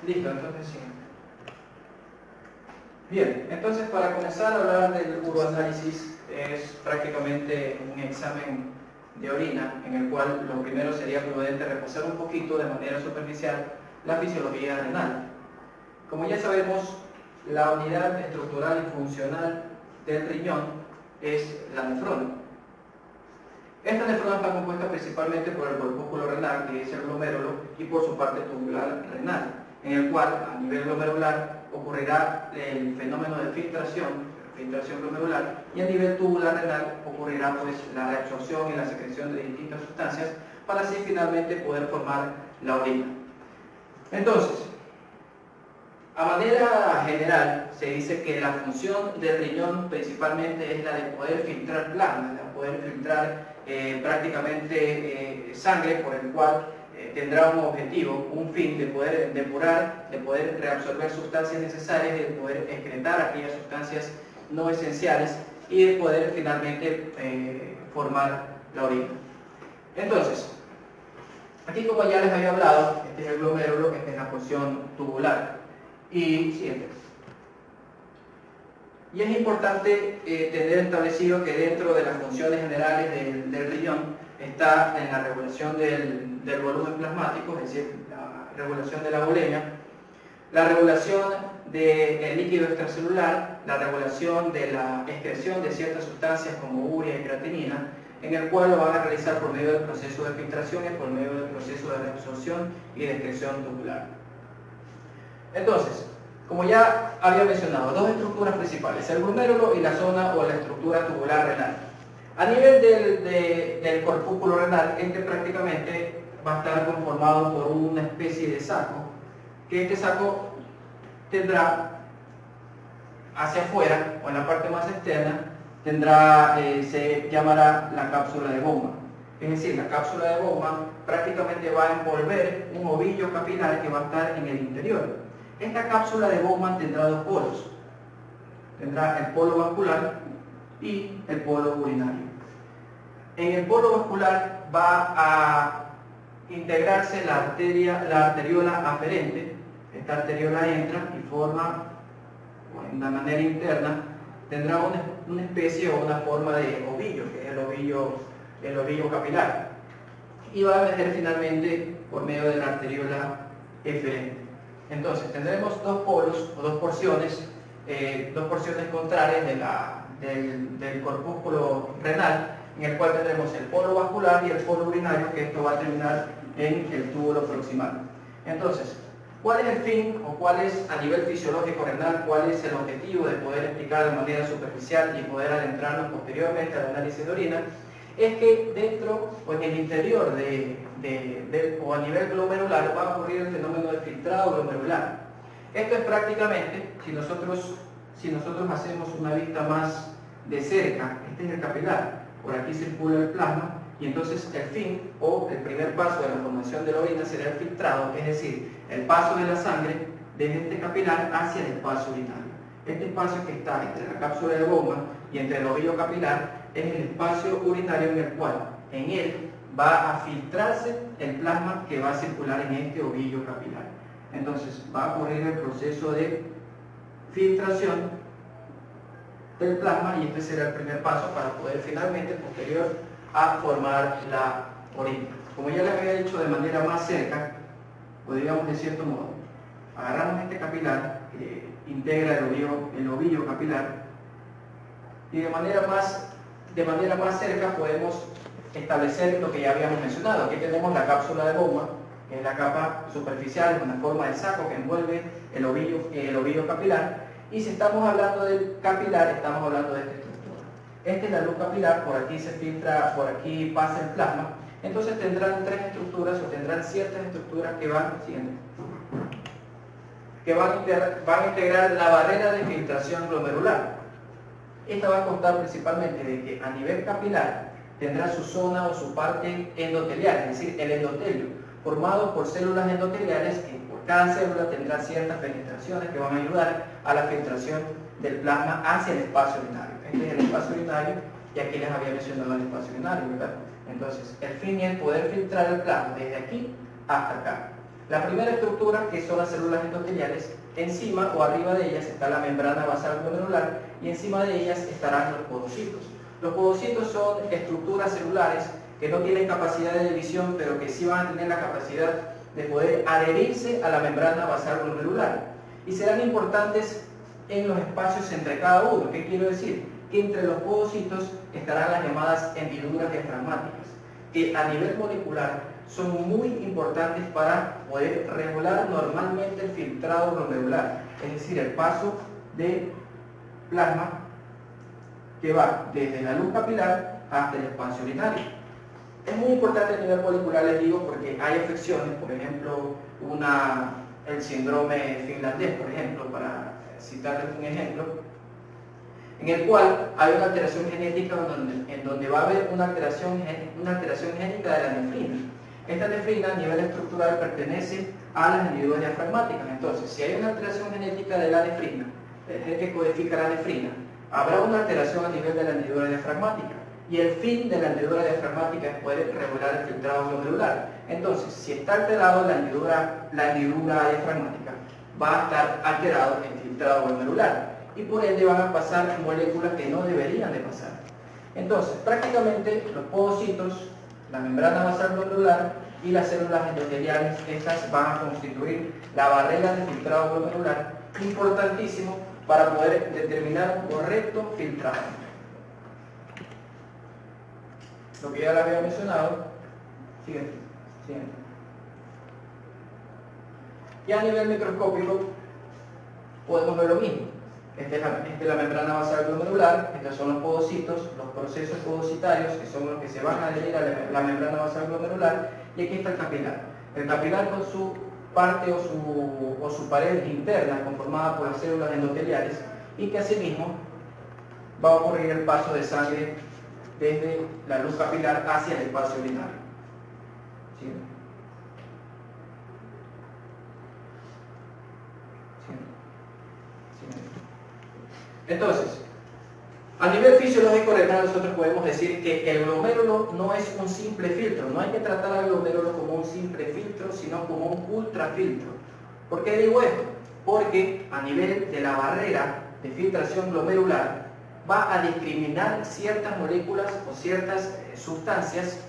Listo, entonces sí. Bien, entonces para comenzar a hablar del uroanálisis es prácticamente un examen de orina en el cual lo primero sería prudente repasar un poquito de manera superficial la fisiología renal. Como ya sabemos, la unidad estructural y funcional del riñón es la nefrona. Esta nefrona está compuesta principalmente por el corpúsculo renal, que es el glomérulo, y por su parte tubular renal, en el cual a nivel glomerular ocurrirá el fenómeno de filtración glomerular, y a nivel tubular renal ocurrirá pues la reabsorción y la secreción de distintas sustancias para así finalmente poder formar la orina. Entonces, a manera general se dice que la función del riñón principalmente es la de poder filtrar plasma, de poder filtrar prácticamente sangre, por el cual tendrá un objetivo, un fin de poder depurar, de poder reabsorber sustancias necesarias, de poder excretar aquellas sustancias no esenciales y de poder finalmente formar la orina. Entonces, aquí como ya les había hablado, este es el glomérulo, esta es la porción tubular. Y siguiente. Y es importante tener establecido que dentro de las funciones generales del riñón está en la regulación del volumen plasmático, es decir, la regulación de la bulimia, la regulación del líquido extracelular, la regulación de la excreción de ciertas sustancias como urea y creatinina, en el cual lo van a realizar por medio del proceso de filtración y por medio del proceso de reabsorción y de excreción tubular. Entonces, como ya había mencionado, dos estructuras principales, el glomérulo y la zona o la estructura tubular renal. A nivel del corpúsculo renal, este prácticamente va a estar conformado por una especie de saco, que este saco tendrá hacia afuera, o en la parte más externa, se llamará la cápsula de Bowman. Es decir, la cápsula de Bowman prácticamente va a envolver un ovillo capilar que va a estar en el interior. Esta cápsula de Bowman tendrá dos polos. Tendrá el polo vascular y el polo urinario. En el polo vascular va a integrarse la arteriola aferente. Esta arteriola entra y forma, de una manera interna, tendrá una especie o una forma de ovillo, que es el ovillo capilar. Y va a emerger finalmente por medio de la arteriola eferente. Entonces tendremos dos polos o dos porciones contrarias del corpúsculo renal, en el cual tendremos el polo vascular y el polo urinario, que esto va a terminar en el túbulo proximal. Entonces, ¿cuál es el fin o cuál es a nivel fisiológico renal, cuál es el objetivo de poder explicar de manera superficial y poder adentrarnos posteriormente al análisis de orina? Es que dentro o en el interior o a nivel glomerular va a ocurrir el fenómeno de filtrado glomerular. Esto es prácticamente, si nosotros hacemos una vista más de cerca, este es el capilar, por aquí circula el plasma, y entonces el fin o el primer paso de la formación de la orina será el filtrado, es decir, el paso de la sangre desde este capilar hacia el espacio urinario. Este espacio que está entre la cápsula de Bowman y entre el ovillo capilar es el espacio urinario en el cual en él va a filtrarse el plasma que va a circular en este ovillo capilar. Entonces va a ocurrir el proceso de filtración del plasma y este será el primer paso para poder finalmente, posterior a formar la orina. Como ya les había dicho de manera más cerca, o digamos de cierto modo, agarramos este capilar que integra el ovillo capilar y de manera más cerca podemos establecer lo que ya habíamos mencionado. Aquí tenemos la cápsula de Bowman, que es la capa superficial, es una forma de saco que envuelve el ovillo capilar. Y si estamos hablando del capilar, estamos hablando de esta estructura. Esta es la luz capilar, por aquí se filtra, por aquí pasa el plasma. Entonces tendrán tres estructuras o tendrán ciertas estructuras que van a integrar la barrera de filtración glomerular. Esta va a constar principalmente de que a nivel capilar tendrá su zona o su parte endotelial, es decir, el endotelio, formado por células endoteliales que por cada célula tendrá ciertas penetraciones que van a ayudar a la filtración del plasma hacia el espacio urinario. Este es el espacio urinario y aquí les había mencionado el espacio urinario, ¿verdad? Entonces, el fin es poder filtrar el plasma desde aquí hasta acá. La primera estructura, que son las células endoteliales, encima o arriba de ellas está la membrana basal glomerular y encima de ellas estarán los podocitos. Los podocitos son estructuras celulares que no tienen capacidad de división, pero que sí van a tener la capacidad de poder adherirse a la membrana basal glomerular y serán importantes en los espacios entre cada uno. ¿Qué quiero decir? Que entre los podocitos estarán las llamadas hendiduras diafragmáticas, que a nivel molecular son muy importantes para poder regular normalmente el filtrado glomerular, es decir, el paso de plasma que va desde la luz capilar hasta el espacio urinario. Es muy importante a nivel molecular, les digo, porque hay afecciones, por ejemplo, el síndrome finlandés, por ejemplo, para citarles un ejemplo, en el cual hay una alteración genética en donde va a haber una alteración génica de la nefrina. Esta nefrina a nivel estructural pertenece a las hendiduras diafragmáticas. Entonces, si hay una alteración genética de la nefrina, el gen que codifica la nefrina, habrá una alteración a nivel de la hendidura diafragmática. Y el fin de la hendidura diafragmática es poder regular el filtrado glomerular. Entonces, si está alterado la hendidura diafragmática, va a estar alterado el filtrado glomerular. Y por ende van a pasar moléculas que no deberían de pasar. Entonces, prácticamente los podocitos, la membrana basal glomerular y las células endoteliales, estas van a constituir la barrera de filtrado glomerular, importantísimo para poder determinar un correcto filtrado. Lo que ya les había mencionado. Siguiente. Y a nivel microscópico podemos ver lo mismo. Esta es la membrana basal glomerular, estos son los podocitos, los procesos podocitarios, que son los que se van a adherir a la membrana basal glomerular, y aquí está el capilar. El capilar con su parte o su pared interna conformada por las células endoteliales, y que asimismo va a ocurrir el paso de sangre desde la luz capilar hacia el espacio urinario. ¿Sí? Entonces, a nivel fisiológico renal nosotros podemos decir que el glomérulo no es un simple filtro, no hay que tratar al glomérulo como un simple filtro, sino como un ultrafiltro. ¿Por qué digo esto? Porque a nivel de la barrera de filtración glomerular va a discriminar ciertas moléculas o ciertas sustancias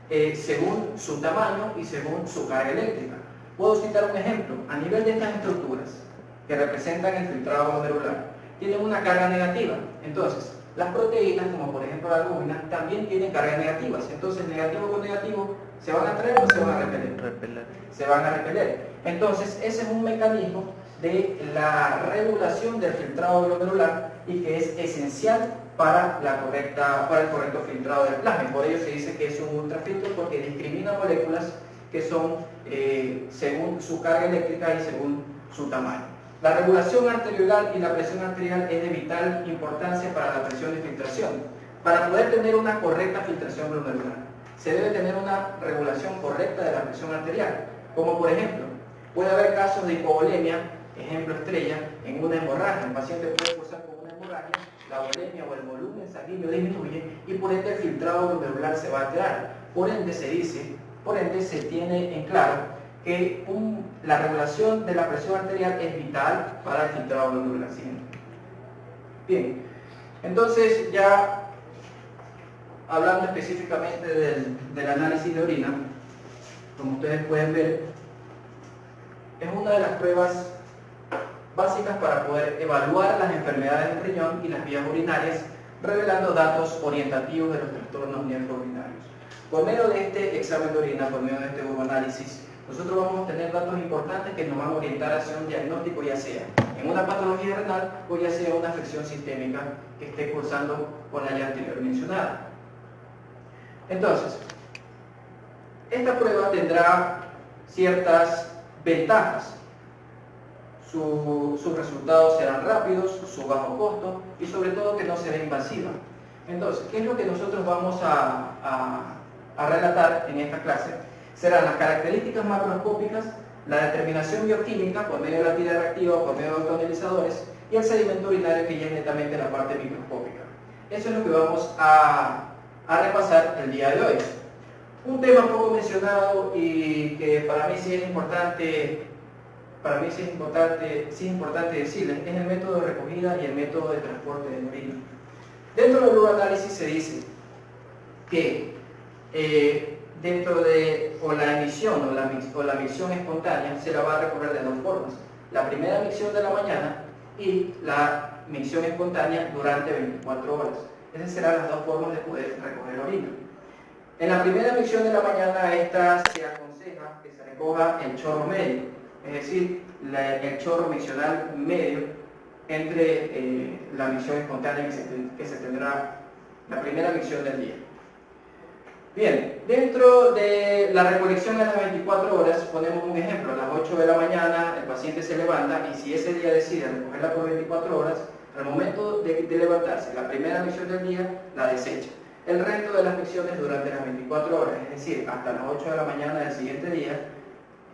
según su tamaño y según su carga eléctrica. Puedo citar un ejemplo. A nivel de estas estructuras que representan el filtrado glomerular, tienen una carga negativa. Entonces, las proteínas, como por ejemplo la albúmina, también tienen cargas negativas. Entonces, negativo con negativo, ¿se van a atraer o se van a repeler? Se van a repeler. Entonces, ese es un mecanismo de la regulación del filtrado glomerular y que es esencial para el correcto filtrado del plasma. Y por ello se dice que es un ultrafiltro, porque discrimina moléculas que son según su carga eléctrica y según su tamaño. La regulación arteriolar y la presión arterial es de vital importancia para la presión de filtración. Para poder tener una correcta filtración glomerular, se debe tener una regulación correcta de la presión arterial. Como por ejemplo, puede haber casos de hipovolemia, ejemplo estrella, en una hemorragia. El paciente puede cursar con una hemorragia, la volemia o el volumen sanguíneo disminuye y por ende el filtrado glomerular se va a alterar. Por ende se tiene en claro que la regulación de la presión arterial es vital para el filtrado glomerular. Bien, entonces ya hablando específicamente del análisis de orina, como ustedes pueden ver, es una de las pruebas básicas para poder evaluar las enfermedades del riñón y las vías urinarias, revelando datos orientativos de los trastornos nefrourinarios. Por medio de este examen de orina, por medio de este urinanálisis, nosotros vamos a tener datos importantes que nos van a orientar hacia un diagnóstico, ya sea en una patología renal o ya sea una afección sistémica que esté cursando con la ya anterior mencionada. Entonces, esta prueba tendrá ciertas ventajas. Sus resultados serán rápidos, su bajo costo y sobre todo que no será invasiva. Entonces, ¿qué es lo que nosotros vamos a relatar en esta clase? Serán las características macroscópicas, la determinación bioquímica por medio de la tira reactiva o por medio de autoanalizadores y el sedimento urinario, que ya es netamente la parte microscópica. Eso es lo que vamos a repasar el día de hoy. Un tema poco mencionado y que para mí sí es importante decirles es el método de recogida y el método de transporte de orina. Dentro del uroanálisis se dice que dentro de la emisión o la micción espontánea se la va a recoger de dos formas: la primera micción de la mañana y la micción espontánea durante 24 horas. Esas serán las dos formas de poder recoger orina. En la primera micción de la mañana, esta se aconseja que se recoja el chorro medio, es decir, el chorro miccional medio entre la micción espontánea que se tendrá la primera micción del día. Bien, dentro de la recolección a las 24 horas, ponemos un ejemplo: a las 8 de la mañana el paciente se levanta y si ese día decide recogerla por 24 horas, al momento de levantarse, la primera micción del día la desecha. El resto de las micciones durante las 24 horas, es decir, hasta las 8 de la mañana del siguiente día,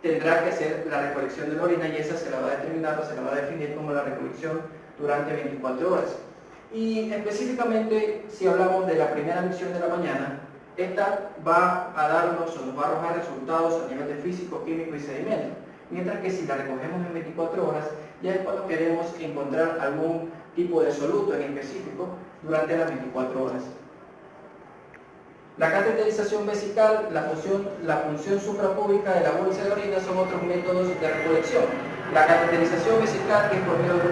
tendrá que hacer la recolección de la orina y esa se la va a determinar o se la va a definir como la recolección durante 24 horas. Y específicamente, si hablamos de la primera micción de la mañana, esta va a darnos o nos va a arrojar resultados a nivel de físico, químico y sedimento. Mientras que si la recogemos en 24 horas, ya es cuando queremos encontrar algún tipo de soluto en específico durante las 24 horas. La cateterización vesical, la función suprapúbica de la bolsa de orina son otros métodos de recolección. La cateterización vesical, que es por medio de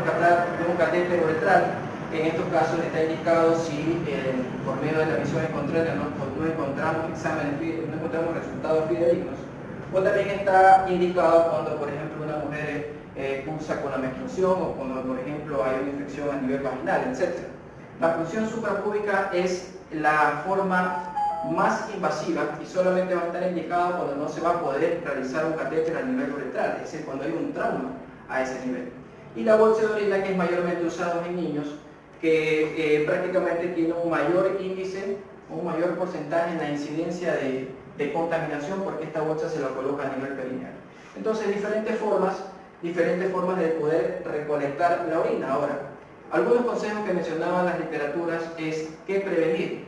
un catéter uretral, que en estos casos está indicado si por medio de la misión espontánea no encontramos resultados fidedignos, o también está indicado cuando, por ejemplo, una mujer cursa con la menstruación o cuando, por ejemplo, hay una infección a nivel vaginal, etc. La función suprapúbica es la forma más invasiva y solamente va a estar indicada cuando no se va a poder realizar un catéter a nivel uretral, es decir, cuando hay un trauma a ese nivel. Y la bolsa de orina, que es mayormente usada en niños, que prácticamente tiene un mayor índice, un mayor porcentaje en la incidencia de contaminación, porque esta bolsa se la coloca a nivel perineal. Entonces, diferentes formas de poder recolectar la orina. Ahora, algunos consejos que mencionaban las literaturas es que prevenir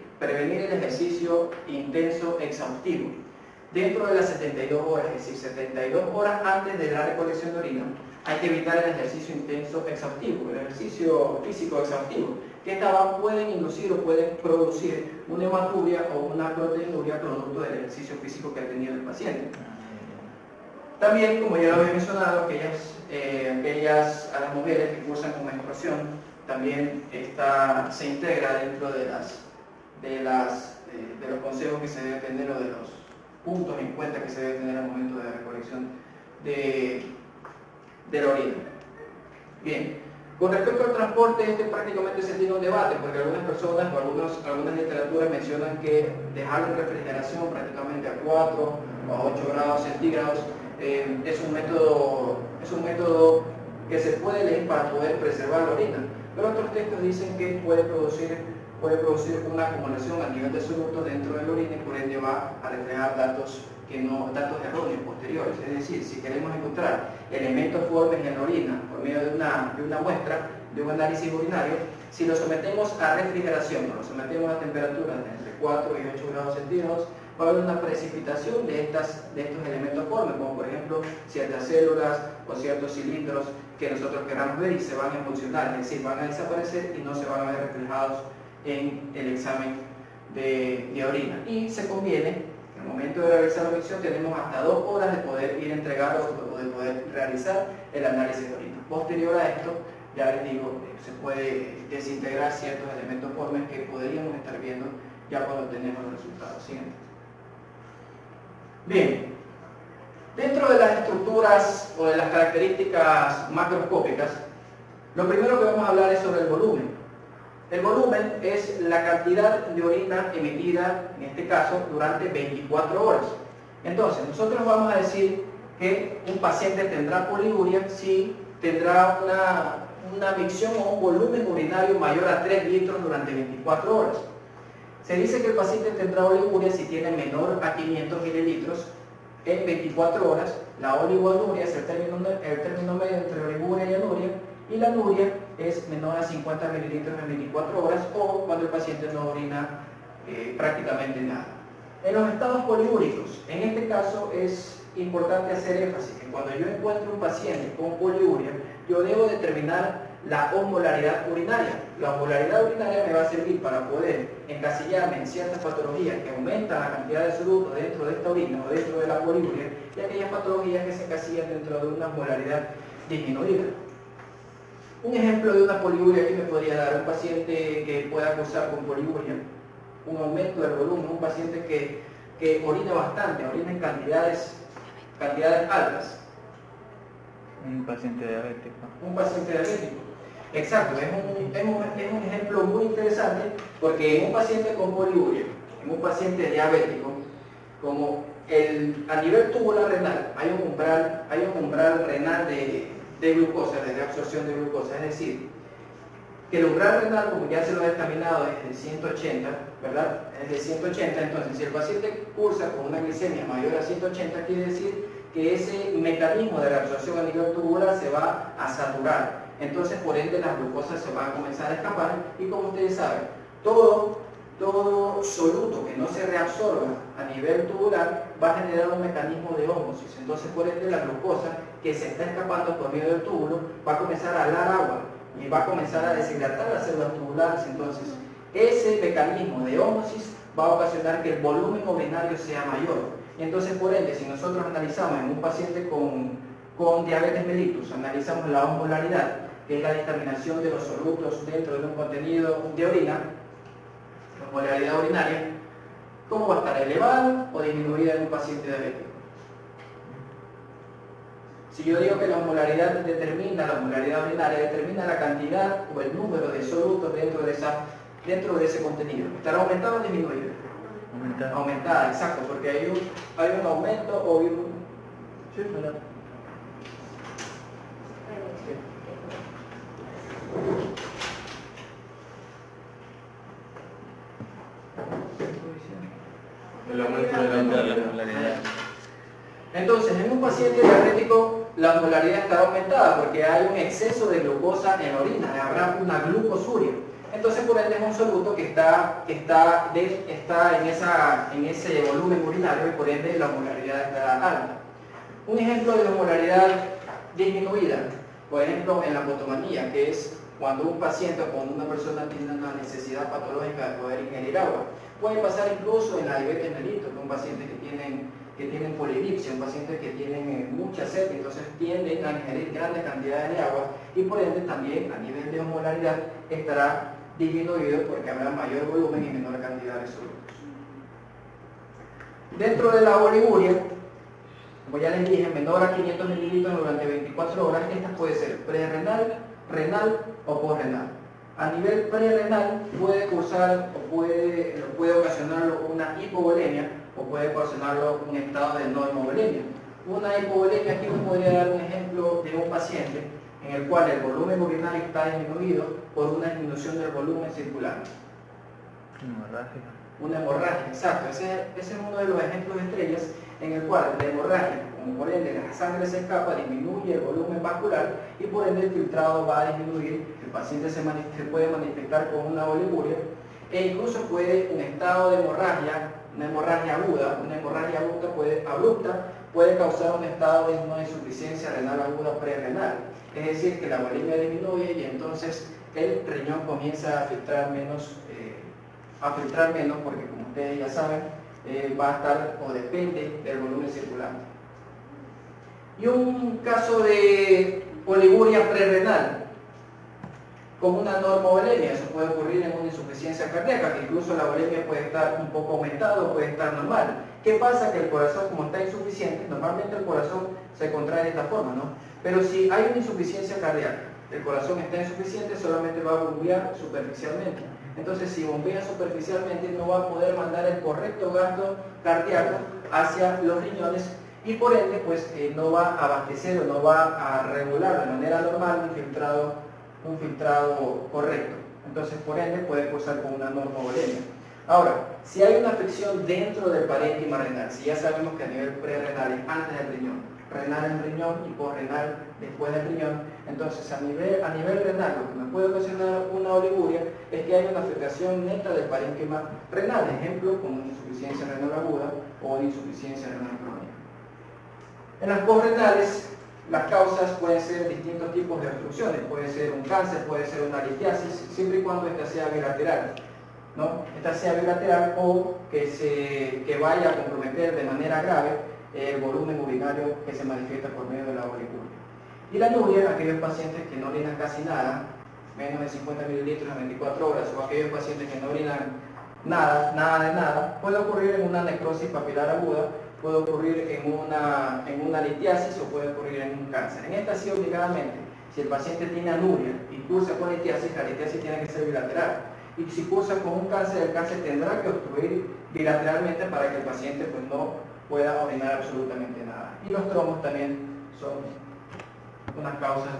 el ejercicio intenso exhaustivo dentro de las 72 horas, es decir, 72 horas antes de la recolección de orina. Hay que evitar el ejercicio intenso exhaustivo, el ejercicio físico exhaustivo, que pueden inducir o pueden producir una hematuria o una proteinuria producto del ejercicio físico que ha tenido el paciente. También, como ya lo había mencionado, aquellas a las mujeres que cursan con menstruación, también se integra dentro de los consejos que se debe tener o de los puntos en cuenta que se debe tener al momento de la recolección de la orina. Bien, con respecto al transporte, prácticamente se tiene un debate, porque algunas personas o algunas literaturas mencionan que dejarlo en refrigeración prácticamente a 4 o a 8 grados centígrados es un método que se puede elegir para poder preservar la orina, pero otros textos dicen que puede producir una acumulación a nivel de soluto dentro de la orina y por ende va a reflejar datos erróneos posteriores. Es decir, si queremos encontrar elementos formes en la orina por medio de una muestra, de un análisis urinario, si lo sometemos a refrigeración, lo sometemos a temperaturas de entre 4 y 8 grados centígrados, va a haber una precipitación de estos elementos formes, como por ejemplo ciertas células o ciertos cilindros que nosotros queramos ver y se van a emulsionar, es decir, van a desaparecer y no se van a ver reflejados en el examen de orina. Y se conviene, en el momento de realizar la micción, tenemos hasta 2 horas de poder ir a entregar o de poder realizar el análisis de orina. Posterior a esto, ya les digo, se puede desintegrar ciertos elementos formes que podríamos estar viendo ya cuando tenemos los resultados siguientes. Bien, dentro de las estructuras o de las características macroscópicas, lo primero que vamos a hablar es sobre el volumen. El volumen es la cantidad de orina emitida, en este caso, durante 24 horas. Entonces, nosotros vamos a decir que un paciente tendrá poliuria si tendrá una micción o un volumen urinario mayor a 3 litros durante 24 horas. Se dice que el paciente tendrá oliguria si tiene menor a 500 mililitros en 24 horas. La oligoanuria es el término medio entre oliguria y anuria, y la anuria es menor a 50 mililitros en 24 horas o cuando el paciente no orina prácticamente nada. En los estados poliúricos, en este caso es importante hacer énfasis que cuando yo encuentro un paciente con poliuria, yo debo determinar la osmolaridad urinaria. La osmolaridad urinaria me va a servir para poder encasillarme en ciertas patologías que aumentan la cantidad de soluto dentro de esta orina o dentro de la poliuria y aquellas patologías que se encasillan dentro de una osmolaridad disminuida. Un ejemplo de una poliuria que me podría dar un paciente que pueda cursar con poliuria, un aumento del volumen, un paciente que orina bastante, orina en cantidades altas. Un paciente diabético. Un paciente diabético. Exacto, es un ejemplo muy interesante porque en un paciente con poliuria, en un paciente diabético, como a nivel tubular renal hay un umbral renal de glucosa, de absorción de glucosa, es decir, que el umbral renal, como ya se lo he determinado, es de 180, ¿verdad? Es de 180, entonces si el paciente cursa con una glicemia mayor a 180, quiere decir que ese mecanismo de reabsorción a nivel tubular se va a saturar. Entonces, por ende, las glucosas se van a comenzar a escapar y como ustedes saben, todo soluto que no se reabsorba a nivel tubular va a generar un mecanismo de ósmosis. Entonces, por ende, la glucosa que se está escapando por medio del túbulo va a comenzar a alar agua y va a comenzar a deshidratar las células tubulares. Entonces, ese mecanismo de ósmosis va a ocasionar que el volumen urinario sea mayor. Entonces, por ende, si nosotros analizamos en un paciente con diabetes mellitus, analizamos la osmolaridad, que es la determinación de los solutos dentro de un contenido de orina, la osmolaridad urinaria, ¿cómo va a estar? ¿Elevada o disminuida en un paciente diabético? Si yo digo que la osmolaridad urinaria determina la cantidad o el número de solutos dentro de ese contenido, ¿estará aumentada o disminuida? Aumentada, exacto, porque hay un aumento o un... ¿Sí? ¿Verdad? El aumento de la osmolaridad. Entonces, en un paciente diabético la osmolaridad estará aumentada porque hay un exceso de glucosa en la orina, habrá una glucosuria. Entonces, por ende, es un soluto que está en ese volumen urinario y por ende la osmolaridad está alta. Un ejemplo de osmolaridad disminuida, por ejemplo, en la potomanía, que es cuando un paciente o cuando una persona tiene una necesidad patológica de poder ingerir agua. Puede pasar incluso en la diabetes mellitus, con pacientes que tienen polidipsia, pacientes que tienen mucha sed, entonces tienden a ingerir grandes cantidades de agua y por ende también a nivel de osmolaridad estará disminuido porque habrá mayor volumen y menor cantidad de solutos. Dentro de la oliguria, como ya les dije, menor a 500 mililitros durante 24 horas, esta puede ser prerrenal, renal o posrenal. A nivel prerrenal puede cursar o puede ocasionarlo una hipovolemia o puede ocasionarlo un estado de normovolemia. Una hipovolemia, aquí nos podría dar un ejemplo de un paciente en el cual el volumen urinario está disminuido por una disminución del volumen circular. Hemorragia. Una hemorragia, exacto. Ese es uno de los ejemplos estrellas en el cual la hemorragia, como por ende la sangre se escapa, disminuye el volumen vascular y por ende el filtrado va a disminuir, el paciente se puede manifestar con una oliguria e incluso puede un estado de hemorragia, una hemorragia aguda abrupta puede causar un estado de una insuficiencia renal aguda prerrenal. Es decir, que la volemia disminuye y entonces el riñón comienza a filtrar menos porque como ustedes ya saben, va a estar o depende del volumen circulante. Y un caso de oliguria prerrenal, como una normovolemia, eso puede ocurrir en una insuficiencia cardíaca, que incluso la volemia puede estar un poco aumentada o puede estar normal. ¿Qué pasa? Que el corazón, como está insuficiente, normalmente el corazón se contrae de esta forma, ¿no? Pero si hay una insuficiencia cardíaca, el corazón está insuficiente, solamente va a bombear superficialmente. Entonces, si bombea superficialmente, no va a poder mandar el correcto gasto cardíaco hacia los riñones y por ende, pues no va a abastecer o no va a regular de manera normal un filtrado correcto. Entonces, por ende, puede cursar con una normovolemia. Ahora, si hay una afección dentro del parénquima renal, si ya sabemos que a nivel prerrenal es antes del riñón, renal en riñón y posrenal después del riñón. Entonces, a nivel renal, lo que me puede ocasionar una oliguria es que hay una afectación neta del parénquima renal, ejemplo, como insuficiencia renal aguda o insuficiencia renal crónica. En las posrenales, las causas pueden ser distintos tipos de obstrucciones, puede ser un cáncer, puede ser una litiasis, siempre y cuando esta sea bilateral, ¿no? Esta sea bilateral o que vaya a comprometer de manera grave el volumen urinario que se manifiesta por medio de la oliguria. Y la anuria, aquellos pacientes que no orinan casi nada, menos de 50 mililitros en 24 horas, o aquellos pacientes que no orinan nada, puede ocurrir en una necrosis papilar aguda, puede ocurrir en una litiasis o puede ocurrir en un cáncer. En esta sí, obligadamente, si el paciente tiene anuria y cursa con litiasis, la litiasis tiene que ser bilateral. Y si cursa con un cáncer, el cáncer tendrá que obstruir bilateralmente para que el paciente pues, no pueda orinar absolutamente nada. Y los tromos también son unas causas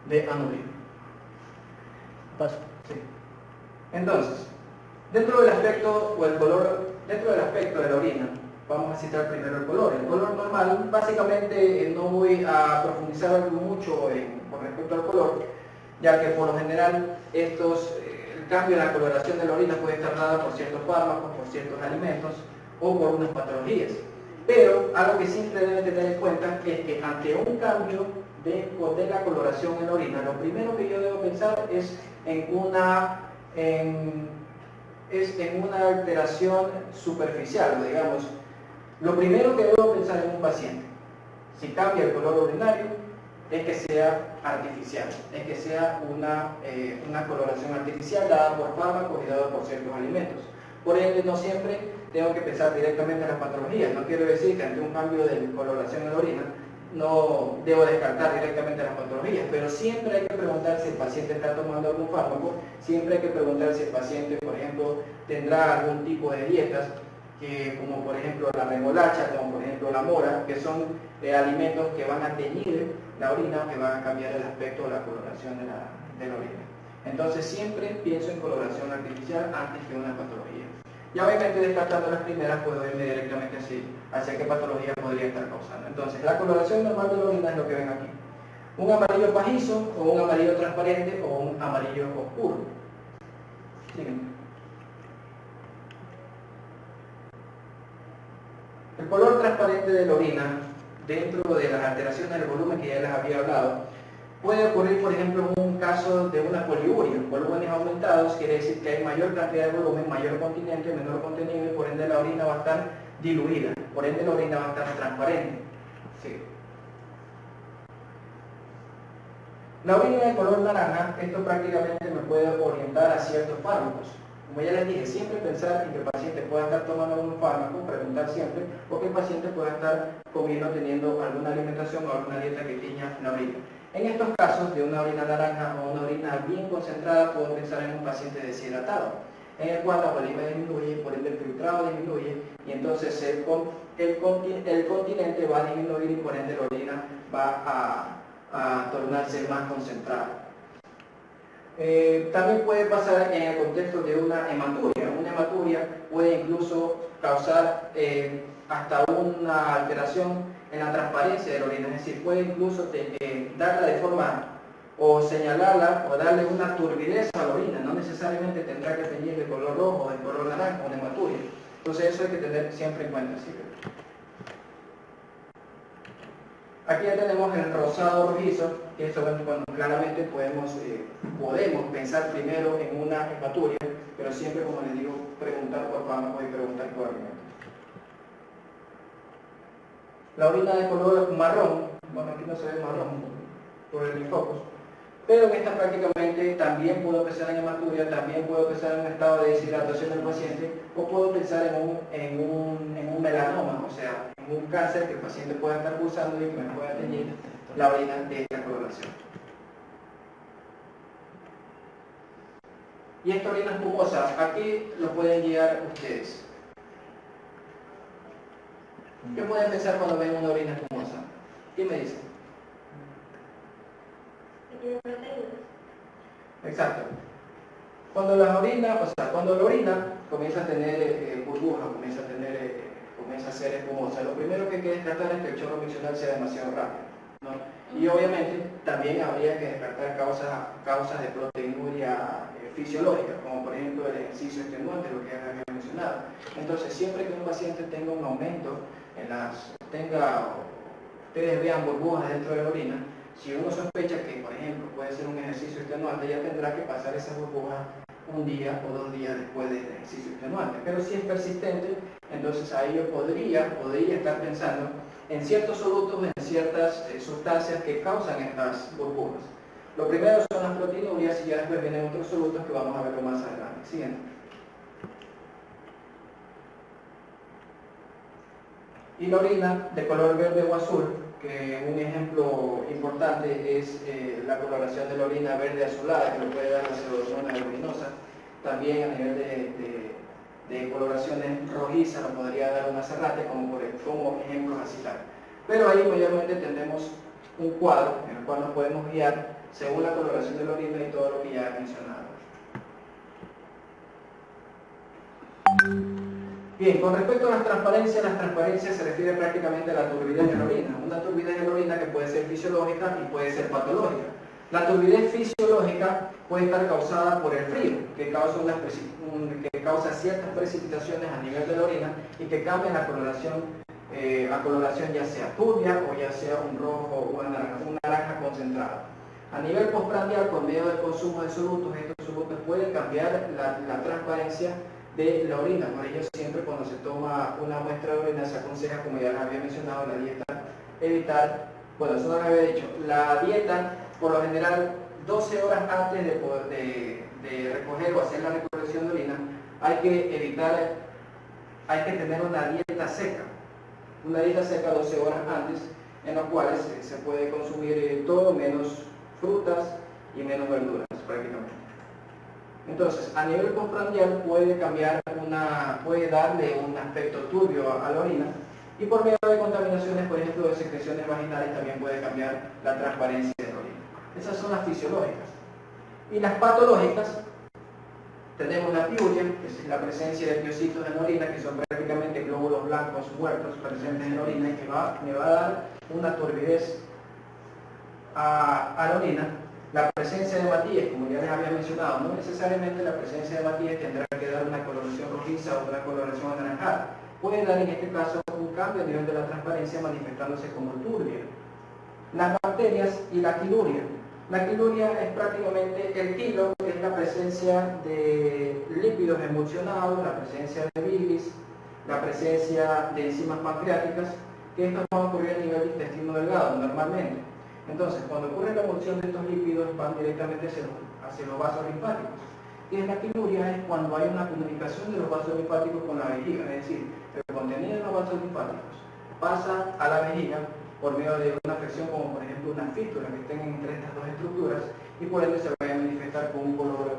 de anuria. Paso. Sí. Entonces, dentro del aspecto o el color, dentro del aspecto de la orina, vamos a citar primero el color. El color normal, básicamente no voy a profundizar mucho con respecto al color, ya que por lo general el cambio en la coloración de la orina puede estar dado por ciertos fármacos, por ciertos alimentos o por unas patologías. Pero algo que siempre deben tener en cuenta es que ante un cambio de la coloración en la orina, lo primero que yo debo pensar es en una alteración superficial, o digamos, lo primero que debo pensar en un paciente, si cambia el color urinario, es que sea artificial, es que sea una coloración artificial dada por fármacos y dada por ciertos alimentos. Por ende, no siempre tengo que pensar directamente en las patologías. No quiero decir que ante un cambio de coloración en la orina no debo descartar directamente las patologías, pero siempre hay que preguntar si el paciente está tomando algún fármaco, siempre hay que preguntar si el paciente, por ejemplo, tendrá algún tipo de dietas, como por ejemplo la remolacha, como por ejemplo la mora, que son alimentos que van a teñir la orina, que van a cambiar el aspecto o la coloración de la orina. Entonces siempre pienso en coloración artificial antes que una patología. Y obviamente descartando las primeras puedo irme directamente hacia qué patología podría estar causando. Entonces la coloración normal de la orina es lo que ven aquí. Un amarillo pajizo, o un amarillo transparente, o un amarillo oscuro. Siguen. El color transparente de la orina, dentro de las alteraciones del volumen que ya les había hablado, puede ocurrir, por ejemplo, en un caso de una poliuria. Volúmenes aumentados quiere decir que hay mayor cantidad de volumen, mayor continente, menor contenido, y por ende la orina va a estar diluida, por ende la orina va a estar transparente. Sí. La orina de color naranja, esto prácticamente me puede orientar a ciertos fármacos. Como ya les dije, siempre pensar en que el paciente pueda estar tomando algún fármaco, preguntar siempre, o que el paciente pueda estar comiendo, teniendo alguna alimentación o alguna dieta que tiña la orina. En estos casos de una orina naranja o una orina bien concentrada, puedo pensar en un paciente deshidratado, en el cual la valima disminuye, por ende el filtrado disminuye, y entonces el continente va a disminuir y por ende la orina va a tornarse más concentrada. También puede pasar en el contexto de una hematuria. Una hematuria puede incluso causar hasta una alteración en la transparencia de la orina, es decir, puede incluso darla de forma o señalarla o darle una turbidez a la orina, no necesariamente tendrá que teñir de color rojo o de color naranja, una hematuria. Entonces eso hay que tener siempre en cuenta. ¿Sí? Aquí ya tenemos el rosado rojizo, que eso bueno, claramente podemos pensar primero en una hematuria, pero siempre, como les digo, preguntar por fármacos y preguntar por alimentos. La orina de color marrón, bueno, aquí no se ve marrón por el infocus, pero en esta prácticamente también puedo pensar en hematuria, también puedo pensar en un estado de deshidratación del paciente, o puedo pensar en un melanoma, o sea, en un cáncer que el paciente pueda estar cursando y que me pueda teñir la orina de esta coloración. Y esta orina espumosa, aquí lo pueden guiar ustedes. ¿Qué pueden pensar cuando ven una orina espumosa? ¿Qué me dicen? Exacto. Cuando la orina comienza a tener burbujas, comienza comienza a ser espumosa. Lo primero que hay que descartar es que el chorro miccional sea demasiado rápido, ¿no? Y obviamente también habría que descartar causas de proteinuria fisiológica, como por ejemplo el ejercicio extenuante, lo que ya había mencionado. Entonces, siempre que un paciente tenga un aumento ustedes vean burbujas dentro de la orina, si uno sospecha que, por ejemplo, puede ser un ejercicio extenuante, ya tendrá que pasar esas burbujas un día o 2 días después del ejercicio extenuante. Pero si es persistente, entonces ahí yo podría estar pensando en ciertos solutos, en ciertas sustancias que causan estas burbujas. Lo primero son las proteinurias y ya después vienen otros solutos que vamos a verlo más adelante. Siguiente. Y la orina de color verde o azul, que un ejemplo importante es la coloración de la orina verde azulada, que lo puede dar la pseudomonas aeruginosa. También a nivel de coloraciones rojizas lo podría dar una cerrate, como ejemplos a citar. Pero ahí mayormente tendremos un cuadro en el cual nos podemos guiar según la coloración de la orina y todo lo que ya he mencionado. Bien, con respecto a las transparencias se refiere prácticamente a la turbidez de la orina. Una turbidez de la orina que puede ser fisiológica y puede ser patológica. La turbidez fisiológica puede estar causada por el frío, que causa ciertas precipitaciones a nivel de la orina y que cambian la coloración a coloración ya sea turbia o ya sea un rojo o un naranja concentrado. A nivel postprandial, por medio del consumo de solutos, estos solutos pueden cambiar la transparencia de la orina. Por ello, siempre cuando se toma una muestra de orina se aconseja, como ya les había mencionado, la dieta, evitar, bueno, eso no lo había dicho, la dieta, por lo general, 12 horas antes de recoger o hacer la recolección de orina, hay que tener una dieta seca 12 horas antes, en las cuales se puede consumir todo menos frutas y menos verduras, prácticamente. Entonces, a nivel postprandial puede darle un aspecto turbio a la orina, y por medio de contaminaciones, por ejemplo, de secreciones vaginales, también puede cambiar la transparencia de la orina. Esas son las fisiológicas. Y las patológicas, tenemos la piuria, que es la presencia de piocitos en la orina, que son prácticamente glóbulos blancos muertos presentes en la orina y que me va a dar una turbidez a la orina. La presencia de matías, como ya les había mencionado, no necesariamente la presencia de matías tendrá que dar una coloración rojiza o una coloración anaranjada. Puede dar en este caso un cambio a nivel de la transparencia manifestándose como turbia. Las bacterias y la quiluria. La quiluria es prácticamente el quilo, que es la presencia de lípidos emulsionados, la presencia de bilis, la presencia de enzimas pancreáticas, que esto va a ocurrir a nivel de intestino delgado normalmente. Entonces, cuando ocurre la emulsión de estos lípidos, van directamente hacia los vasos linfáticos. Y en la quiluria es cuando hay una comunicación de los vasos linfáticos con la vejiga, es decir, el contenido de los vasos linfáticos pasa a la vejiga por medio de una afección como por ejemplo una fístula que estén entre estas dos estructuras y por ende se vaya a manifestar con un color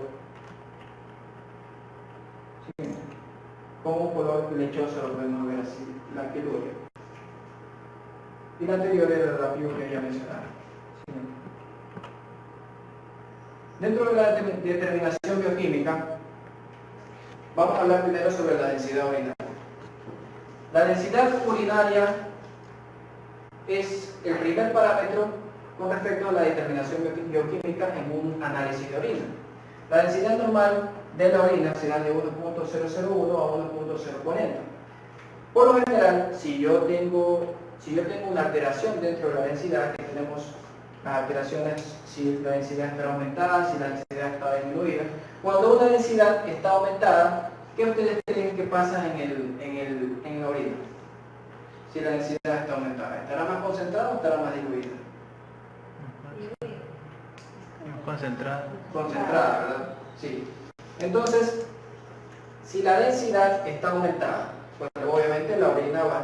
lechoso, lo podemos ver así, la quiluria. Y la anterior era la piuria ya mencionada. Dentro de la determinación bioquímica, vamos a hablar primero sobre la densidad urinaria. La densidad urinaria es el primer parámetro con respecto a la determinación bioquímica en un análisis de orina. La densidad normal de la orina será de 1.001 a 1.040. Por lo general, si yo tengo una alteración dentro de la densidad, que tenemos las alteraciones, si la densidad está aumentada, si la densidad está disminuida. Cuando una densidad está aumentada, ¿qué ustedes creen que pasa en la orina? Si la densidad está aumentada, ¿estará más concentrada o estará más diluida? Concentrada. Concentrada, ¿verdad? Sí. Entonces, si la densidad está aumentada, pues obviamente la orina va a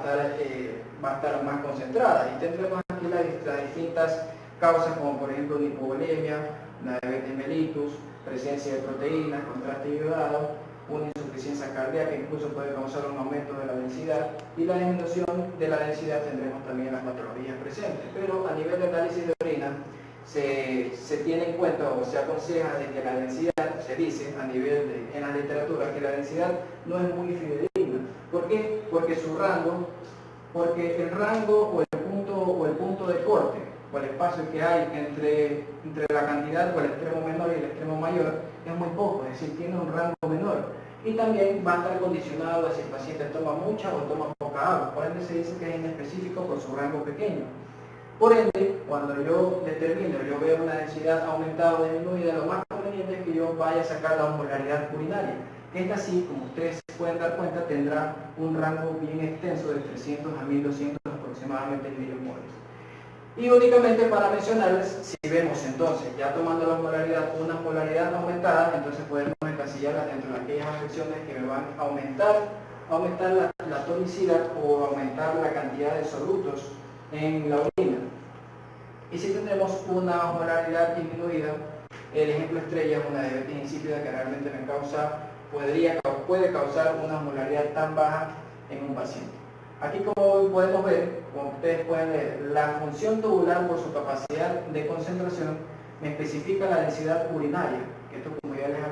estar más concentrada y tendremos aquí las distintas causas como por ejemplo una hipovolemia, una diabetes mellitus, presencia de proteínas, contraste iodado, una insuficiencia cardíaca, incluso puede causar un aumento de la densidad, y la disminución de la densidad tendremos también las patologías presentes. Pero a nivel de análisis de orina se tiene en cuenta o se aconseja de que la densidad, se dice a nivel en la literatura que la densidad no es muy fidedigna. ¿Por qué? Porque el rango o el punto de corte, o el espacio que hay entre la cantidad o el extremo menor y el extremo mayor es muy poco, es decir, tiene un rango menor. Y también va a estar condicionado a si el paciente toma mucha o toma poca agua. Por ende se dice que es inespecífico por su rango pequeño. Por ende, cuando yo veo una densidad aumentada o disminuida, lo más conveniente es que yo vaya a sacar la osmolaridad urinaria. Esta sí, como ustedes se pueden dar cuenta, tendrá un rango bien extenso de 300 a 1200 aproximadamente milimoles. Y únicamente para mencionarles, si vemos entonces, ya tomando la osmolaridad, una osmolaridad aumentada, entonces podemos encasillarla dentro de aquellas afecciones que me van a aumentar la tonicidad o aumentar la cantidad de solutos en la orina. Y si tenemos una osmolaridad disminuida, el ejemplo estrella es una diabetes insípida que realmente puede causar una osmolaridad tan baja en un paciente. Aquí, como podemos ver, como ustedes pueden leer, la función tubular por su capacidad de concentración me especifica la densidad urinaria, que esto, como ya les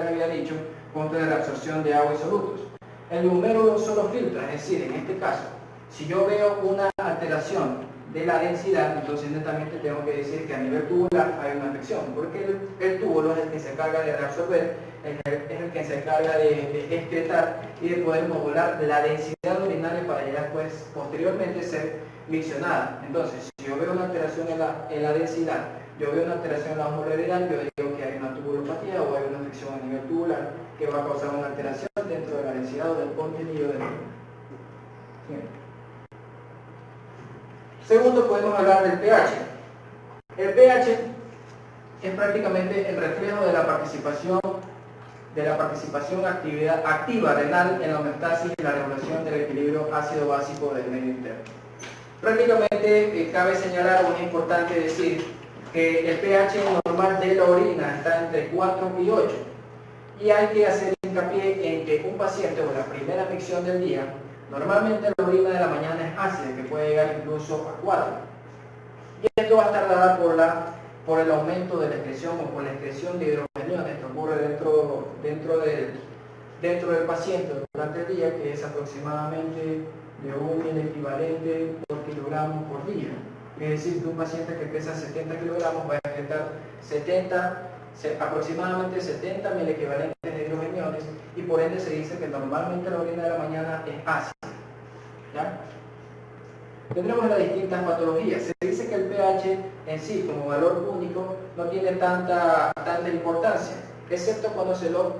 había dicho, consta de la absorción de agua y solutos. El número solo filtra, es decir, en este caso, si yo veo una alteración de la densidad, entonces netamente tengo que decir que a nivel tubular hay una afección, porque el túbulo es el que se encarga de reabsorber, es el que se encarga de excretar y de poder modular la densidad urinaria para ya después, posteriormente, ser miccionada. Entonces, si yo veo una alteración en la densidad, yo veo una alteración en la osmolaridad, yo digo que hay una tubulopatía o hay una afección a nivel tubular que va a causar una alteración dentro de la densidad o del contenido del orina. Bien. Segundo, podemos hablar del pH. El pH es prácticamente el reflejo de la participación activa renal en la homeostasis y la regulación del equilibrio ácido-básico del medio interno. Prácticamente cabe señalar, o es importante decir, que el pH normal de la orina está entre 4 y 8. Y hay que hacer hincapié en que un paciente o la primera micción del día, normalmente la orina de la mañana es ácida, que puede llegar incluso a 4. Y esto va a estar dada por el aumento de la excreción o por la excreción de hidrogeniones que ocurre dentro del paciente durante el día, que es aproximadamente de un equivalente por kilogramo por día. Es decir, que un paciente que pesa 70 kilogramos va a excretar aproximadamente 70 mil equivalentes de hidrogeniones, y por ende se dice que normalmente la orina de la mañana es ácida. ¿Ya? Tendremos las distintas patologías. Se dice que el pH en sí, como valor único, no tiene tanta importancia, excepto cuando se lo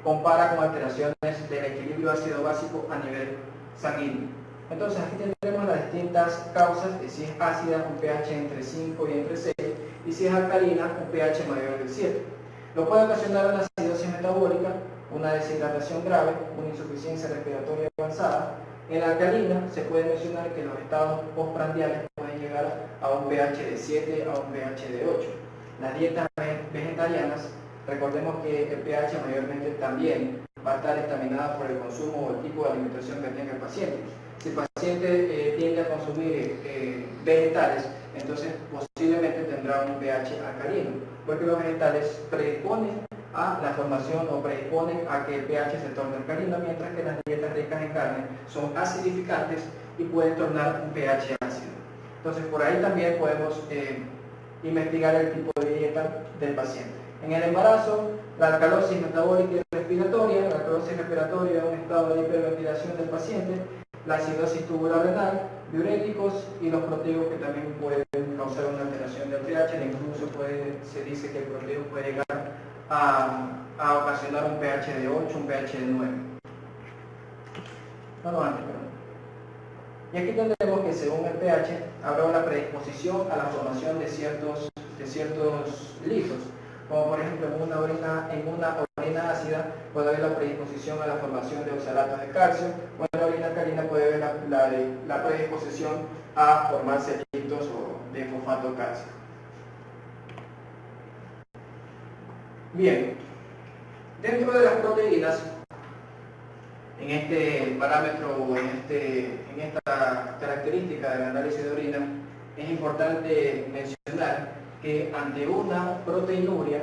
compara con alteraciones del equilibrio ácido-básico a nivel sanguíneo. Entonces aquí tendremos las distintas causas de si es ácida, un pH entre 5 y entre 6, y si es alcalina, un pH mayor del 7. Lo puede ocasionar una acidosis metabólica, una deshidratación grave, una insuficiencia respiratoria avanzada. En la alcalina se puede mencionar que los estados postprandiales pueden llegar a un pH de 7 a un pH de 8. Las dietas vegetarianas, recordemos que el pH mayormente también va a estar estaminada por el consumo o el tipo de alimentación que tenga el paciente. Si el paciente tiende a consumir vegetales, entonces posiblemente tendrá un pH alcalino, porque los vegetales predisponen a la formación o predisponen a que el pH se torne alcalino, mientras que las dietas ricas en carne son acidificantes y pueden tornar un pH ácido. Entonces por ahí también podemos investigar el tipo de dieta del paciente. En el embarazo, la alcalosis metabólica y respiratoria. La alcalosis respiratoria es un estado de hiperventilación del paciente, la acidosis tubular renal, diuréticos y los proteicos, que también pueden causar una alteración del pH. Incluso se dice que el proteico puede llegar a ocasionar un pH de 8, un pH de 9. Y aquí tendremos que, según el pH, habrá una predisposición a la formación de ciertos lisos, como por ejemplo en una orina ácida puede haber la predisposición a la formación de oxalatos de calcio, o en la orina alcalina puede haber la predisposición a formarse litos de fosfato cálcico. Bien, dentro de las proteínas, en este parámetro o en esta característica del análisis de orina, es importante mencionar que ante una proteinuria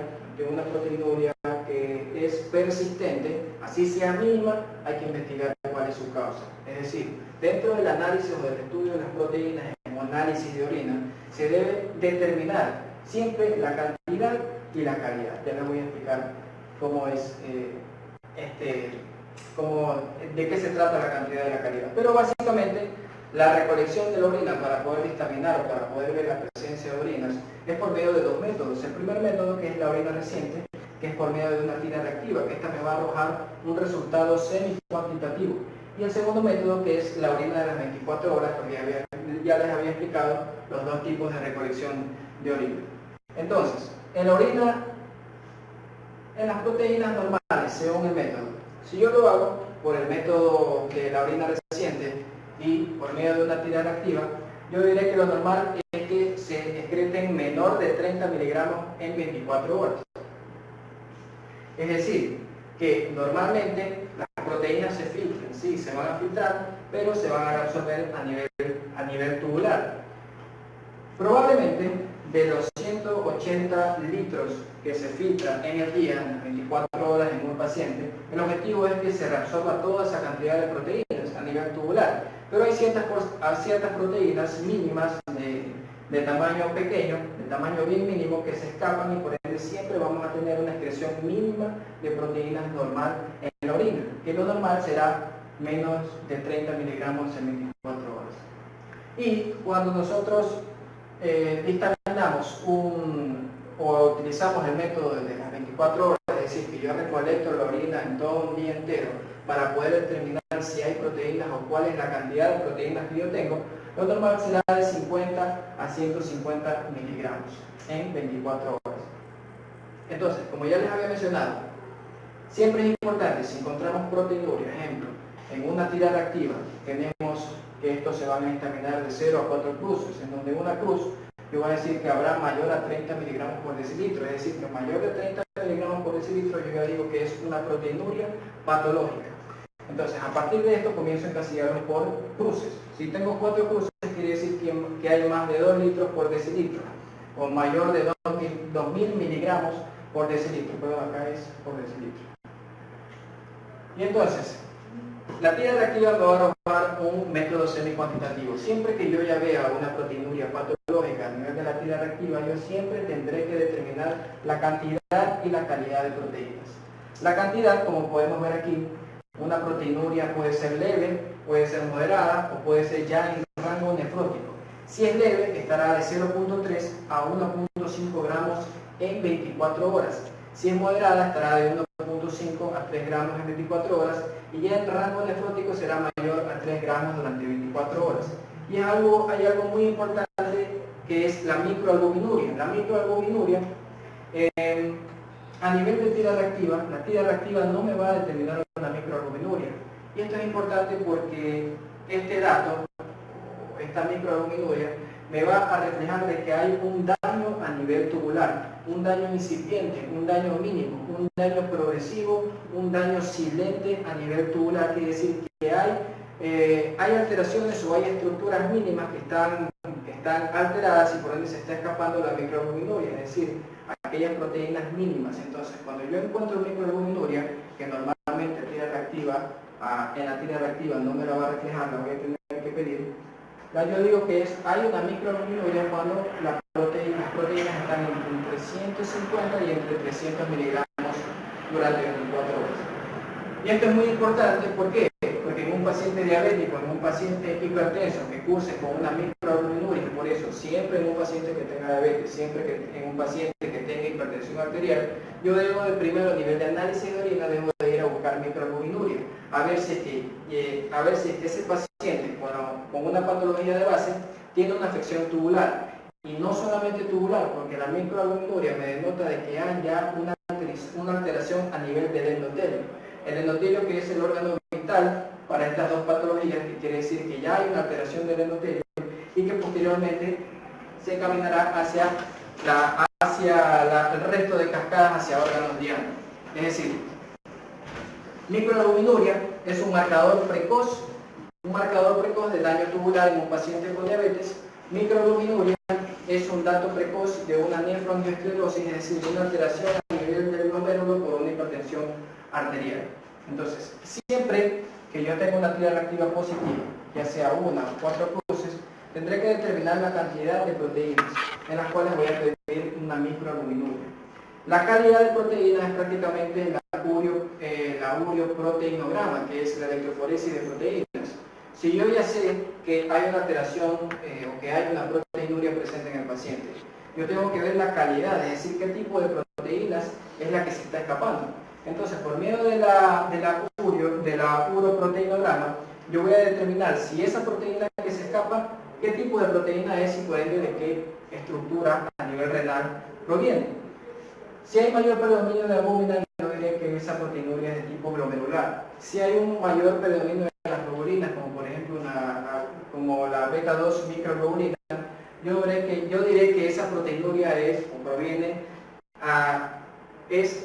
que es persistente, así sea mínima, hay que investigar cuál cuál es su causa. Es decir, dentro del análisis o del estudio de las proteínas en un análisis de orina, se debe determinar siempre la cantidad y la calidad. Ya les voy a explicar cómo es, de qué se trata la cantidad y la calidad. Pero básicamente, la recolección de la orina para poder dictaminar o para poder ver la presencia de orinas es por medio de dos métodos. El primer método, que es la orina reciente, que es por medio de una tira reactiva, que esta me va a arrojar un resultado semi-cuantitativo. Y el segundo método, que es la orina de las 24 horas, porque ya les había explicado los dos tipos de recolección de orina. Entonces, en la orina, en las proteínas normales, según el método, si yo lo hago por el método de la orina reciente y por medio de una tira reactiva, yo diré que lo normal es que se excreten menor de 30 miligramos en 24 horas. Es decir, que normalmente las proteínas se filtran, sí, se van a filtrar, pero se van a absorber a nivel tubular. Probablemente de los 180 litros que se filtran en el día, en las 24 horas en un paciente, el objetivo es que se reabsorba toda esa cantidad de proteínas a nivel tubular. Pero hay ciertas proteínas mínimas de tamaño pequeño, de tamaño bien mínimo, que se escapan y por ende siempre vamos a tener una excreción mínima de proteínas normal en la orina, que lo normal será menos de 30 miligramos en 24 horas. Y cuando nosotros dictaminamos o utilizamos el método de las 24 horas, es decir, que yo recolecto la orina en todo un día entero para poder determinar si hay proteínas o cuál es la cantidad de proteínas que yo tengo, lo normal será de 50 a 150 miligramos en 24 horas. Entonces, como ya les había mencionado, siempre es importante, si encontramos proteinuria, ejemplo, en una tira reactiva, tenemos que estos se van a dictaminar de 0 a 4 cruces, en donde una cruz yo voy a decir que habrá mayor a 30 miligramos por decilitro, es decir, que mayor de 30 miligramos por decilitro yo ya digo que es una proteinuria patológica. Entonces, a partir de esto comienzo a encasillarlos por cruces. Si tengo 4 cruces, quiere decir que hay más de 2 litros por decilitro, o mayor de 2000 miligramos por decilitro, pero acá es por decilitro. Y entonces, la tira reactiva me va a arrojar un método semi-cuantitativo. Siempre que yo ya vea una proteinuria patológica a nivel de la tira reactiva, yo siempre tendré que determinar la cantidad y la calidad de proteínas. La cantidad, como podemos ver aquí, una proteinuria puede ser leve, puede ser moderada o puede ser ya en rango nefrótico. Si es leve, estará de 0.3 a 1.5 gramos en 24 horas. Si es moderada, estará de 1.5 a 3 gramos en 24 horas y ya en rango nefrótico será mayor a 3 gramos durante 24 horas. Y hay algo muy importante que es la microalbuminuria. La microalbuminuria, a nivel de tira reactiva, la tira reactiva no me va a determinar una microalbuminuria. Y esto es importante porque este dato, esta microalbuminuria, me va a reflejar de que hay un daño a nivel tubular, un daño incipiente, un daño mínimo, un daño progresivo, un daño silente a nivel tubular, quiere decir que hay alteraciones o hay estructuras mínimas que están alteradas y por ende se está escapando la microalbuminuria, es decir, aquellas proteínas mínimas. Entonces, cuando yo encuentro microalbuminuria, que normalmente en la tira reactiva no me la va a reflejar, la voy a tener que pedir, yo digo que hay una microalbuminuria cuando las proteínas están entre 150 y entre 300 miligramos durante 24 horas. Y esto es muy importante, ¿por qué? Porque en un paciente diabético, en un paciente hipertenso que curse con una microalbuminuria, por eso siempre en un paciente que tenga diabetes, siempre en un paciente que tenga hipertensión arterial, yo debo de primero, a nivel de análisis de orina, debo de ir a buscar microalbuminuria, a ver si ese paciente con una patología de base tiene una afección tubular. Y no solamente tubular, porque la microalbuminuria me denota de que hay ya una alteración a nivel del endotelio. El endotelio, que es el órgano vital para estas dos patologías, que quiere decir que ya hay una alteración del endotelio y que posteriormente se caminará hacia el resto de cascadas hacia órganos dianos. Es decir, microalbuminuria es un marcador precoz de daño tubular en un paciente con diabetes. Microalbuminuria es un dato precoz de una nefroangiosclerosis, es decir, de una alteración a nivel del glomérulo por una hipertensión arterial. Entonces, siempre que yo yo tengo una tira reactiva positiva, ya sea 1 o 4 cruces, tendré que determinar la cantidad de proteínas en las cuales voy a pedir una microalbuminuria. La calidad de proteínas es prácticamente la ureoproteinograma, que es la electroforesis de proteínas. Si yo ya sé que hay una alteración o que hay una proteinuria presente en el paciente, yo tengo que ver la calidad, es decir, qué tipo de proteínas es la que se está escapando. Entonces, por medio de la ureoproteinograma, yo voy a determinar si esa proteína que se escapa, qué tipo de proteína es y por ende de qué estructura a nivel renal proviene. Si hay mayor predominio de albúmina, yo diré que esa proteinuria es de tipo glomerular. Si hay un mayor predominio de las globulinas, como por ejemplo como la beta-2 microglobulina, yo diré que esa proteinuria es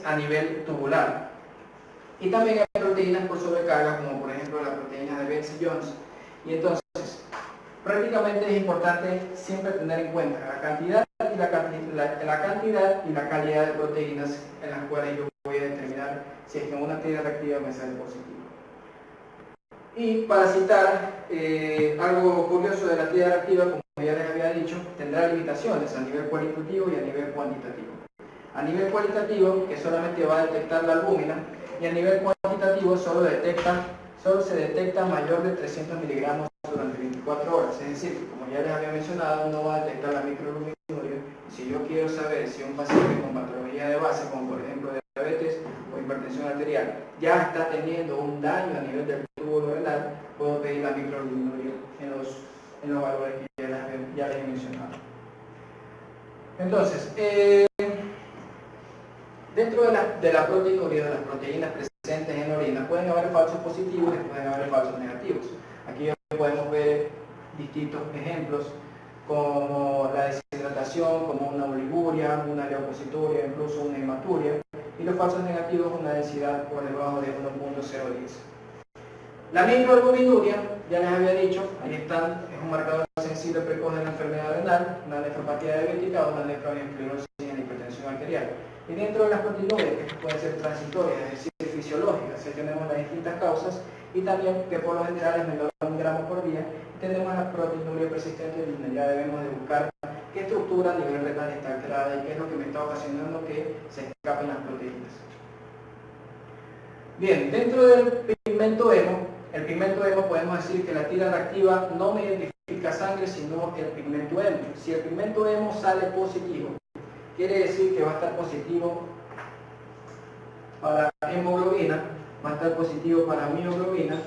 a nivel tubular. Y también hay proteínas por sobrecarga, como por ejemplo la proteína de Bence-Jones. Y entonces, prácticamente es importante siempre tener en cuenta la cantidad y la calidad de proteínas en las cuales yo voy a determinar si es que una actividad reactiva me sale positivo. Y para citar algo curioso de la actividad reactiva, como ya les había dicho, tendrá limitaciones a nivel cualitativo y a nivel cuantitativo. A nivel cualitativo, que solamente va a detectar la albúmina, y a nivel cuantitativo solo se detecta mayor de 300 miligramos durante 24 horas. Es decir, como ya les había mencionado, no va a detectar la microalbuminuria. Si yo quiero saber si un paciente con patología de base, como por ejemplo diabetes o hipertensión arterial, ya está teniendo un daño a nivel del tubo renal, puedo pedir la microalbuminuria en los valores que ya les he mencionado. Entonces, dentro de la proteinuria, de las proteínas presentes en la orina, pueden haber falsos positivos y pueden haber falsos negativos. Aquí podemos ver distintos ejemplos, como la deshidratación, como una oliguria, una leucocituria, incluso una hematuria, y los falsos negativos, una densidad por debajo de 1.010. La microalbuminuria, ya les había dicho, ahí están, es un marcador sensible precoz de la enfermedad renal, una nefropatía diabética o una nefroesclerosis en la hipertensión arterial. Y dentro de las proteinurias, que pueden ser transitorias, es decir, fisiológicas, ahí tenemos las distintas causas, y también que por lo general es menor a 1 gramo por día, y tenemos la proteinuria persistente, donde ya debemos de buscar qué estructura a nivel renal está alterada y qué es lo que me está ocasionando que se escapen las proteínas. Bien, dentro del pigmento hemo, el pigmento hemo podemos decir que la tira reactiva no me identifica sangre, sino el pigmento hemo. Si el pigmento hemo sale positivo, quiere decir que va a estar positivo para hemoglobina, va a estar positivo para mioglobina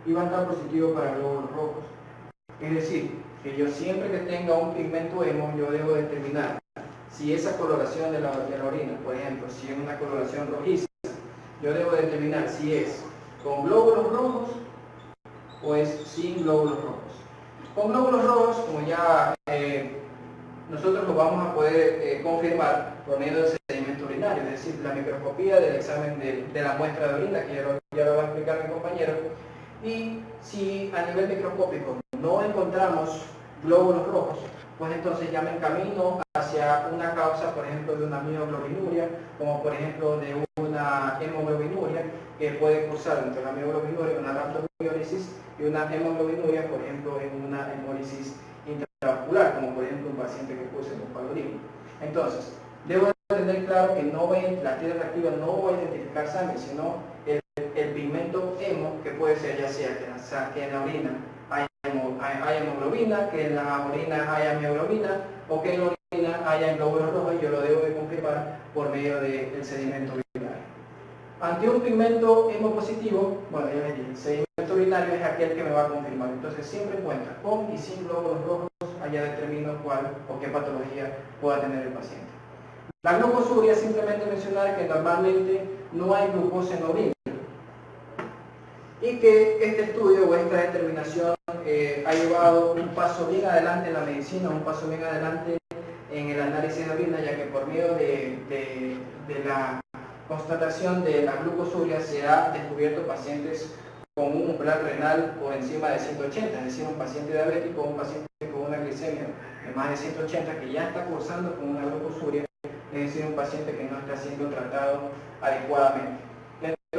y va a estar positivo para glóbulos rojos. Es decir, que yo siempre que tenga un pigmento hemo, yo debo determinar si esa coloración de la orina, por ejemplo, si es una coloración rojiza, yo debo determinar si es con glóbulos rojos o es sin glóbulos rojos. Con glóbulos rojos, como ya nosotros lo vamos a poder confirmar por medio del sedimento urinario, es decir, la microscopía del examen de la muestra de orina, que ya lo va a explicar mi compañero. Y si a nivel microscópico no encontramos glóbulos rojos, pues entonces ya me encamino hacia una causa, por ejemplo, de una mioglobinuria, como por ejemplo de una hemoglobinuria, que puede cursar entre la mioglobinuria una rhabdomiólisis y una hemoglobinuria, por ejemplo, en una hemólisis intravascular, como por ejemplo un paciente que cursa con paludismo. Entonces, debo tener claro que la tira reactiva no va a identificar sangre, sino el pigmento hemo, que puede ser ya sea que en la orina haya hemoglobina, que en la orina haya mioglobina, o que en la orina haya glóbulos rojos, y yo lo debo de confirmar por medio del sedimento urinario. Ante un pigmento hemopositivo, bueno, ya les dije, el sedimento urinario es aquel que me va a confirmar. Entonces siempre en cuenta, con y sin glóbulos rojos, allá determino cuál o qué patología pueda tener el paciente. La glucosuria, simplemente mencionar que normalmente no hay glucosa en la orina, y que este estudio o esta determinación ha llevado un paso bien adelante en la medicina, un paso bien adelante en el análisis de orina, ya que por medio de la constatación de la glucosuria se ha descubierto pacientes con un umbral renal por encima de 180, es decir, un paciente diabético o un paciente con una glicemia de más de 180 que ya está cursando con una glucosuria, es decir, un paciente que no está siendo tratado adecuadamente.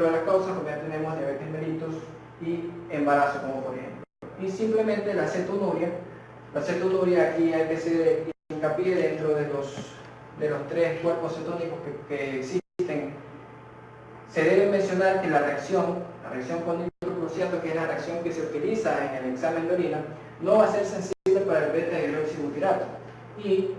de las causas, como ya tenemos diabetes mellitus y embarazo, como por ejemplo. Y simplemente la cetonuria aquí hay que hacer hincapié dentro de los 3 cuerpos cetónicos que existen. Se debe mencionar que la reacción con nitrogluciato, que es la reacción que se utiliza en el examen de orina, no va a ser sensible para el beta-hidroxibutirato. Y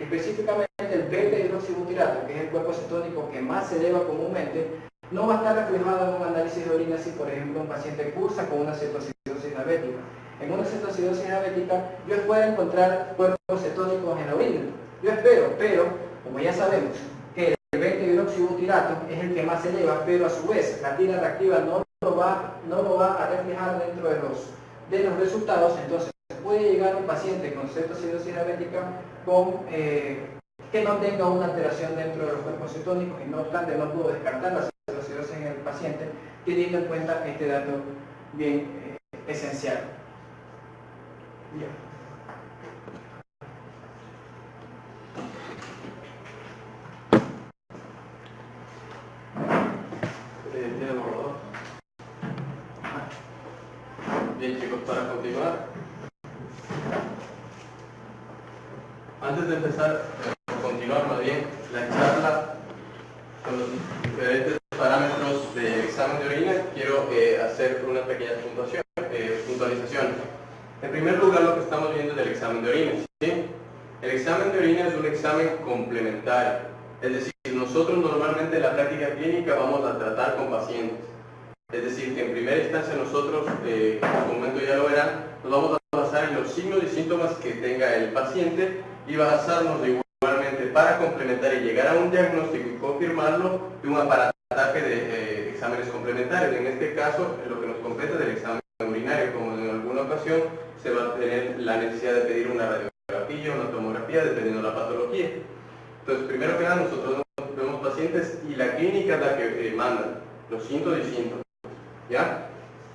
específicamente el beta-hidroxibutirato, que es el cuerpo cetónico que más se eleva comúnmente, no va a estar reflejado en un análisis de orina si, por ejemplo, un paciente cursa con una cetoacidosis diabética. En una cetoacidosis diabética yo espero encontrar cuerpos cetónicos en la orina. Yo espero, pero como ya sabemos que el beta-hidroxibutirato es el que más se eleva, pero a su vez la tira reactiva no lo va a reflejar dentro de los resultados, entonces puede llegar un paciente con cetoacidosis diabética que no tenga una alteración dentro de los cuerpos cetónicos, y no obstante no puedo descartar la cetoacidosis en el paciente, teniendo en cuenta este dato bien esencial. Bien. Bien, chicos, para continuar, antes de empezar, continuar más bien la charla con los diferentes parámetros del examen de orina, quiero hacer unas pequeñas puntualizaciones. En primer lugar, lo que estamos viendo es el examen de orina, ¿sí? El examen de orina es un examen complementario, es decir, nosotros normalmente en la práctica clínica vamos a tratar con pacientes. Es decir, que en primera instancia nosotros, en su momento ya lo verán, nos vamos a basar en los signos y síntomas que tenga el paciente y basarnos igualmente para complementar y llegar a un diagnóstico y confirmarlo de un aparataje de exámenes complementarios. En este caso, lo que nos completa del examen urinario, como en alguna ocasión se va a tener la necesidad de pedir una radiografía o una tomografía, dependiendo de la patología. Entonces, primero que nada, nosotros vemos pacientes y la clínica es la que manda los síntomas y síntomas. ¿Ya?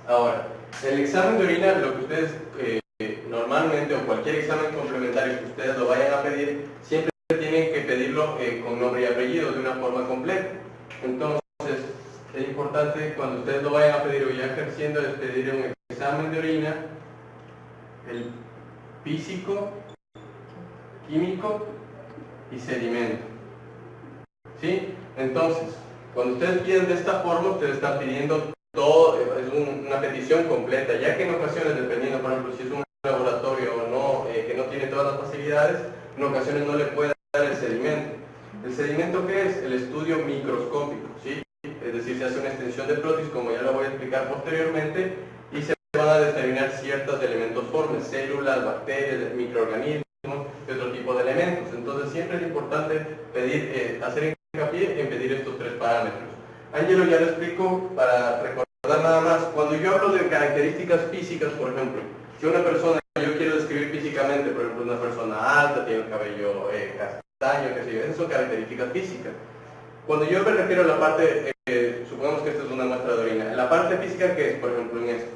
Ahora, el examen de orina, lo que ustedes normalmente, o cualquier examen complementario que ustedes lo vayan a pedir, siempre tienen que pedirlo con nombre y apellido de una forma completa. Entonces, es importante cuando ustedes lo vayan a pedir o ya ejerciendo, es pedir un examen de orina, el físico, químico y sedimento. ¿Sí? Entonces, cuando ustedes piden de esta forma, ustedes están pidiendo todo, es una petición completa, ya que en ocasiones, dependiendo, por ejemplo, si es un laboratorio o no, que no tiene todas las facilidades, en ocasiones no le puede dar el sedimento. ¿El sedimento qué es? El estudio microscópico, ¿sí? Es decir, se hace una extensión de prótesis, como ya lo voy a explicar posteriormente, y se van a determinar ciertos elementos formes, células, bacterias, microorganismos y otro tipo de elementos. Entonces siempre es importante pedir, hacer hincapié en pedir estos 3 parámetros. Ángelo ya lo explicó, para recordar nada más. Cuando yo hablo de características físicas, por ejemplo, si una persona, yo quiero describir físicamente, por ejemplo, una persona alta, tiene el cabello castaño, qué sé yo, esas son características físicas. Cuando yo me refiero a la parte, supongamos que esta es una muestra de orina, la parte física, que es, por ejemplo, en esto,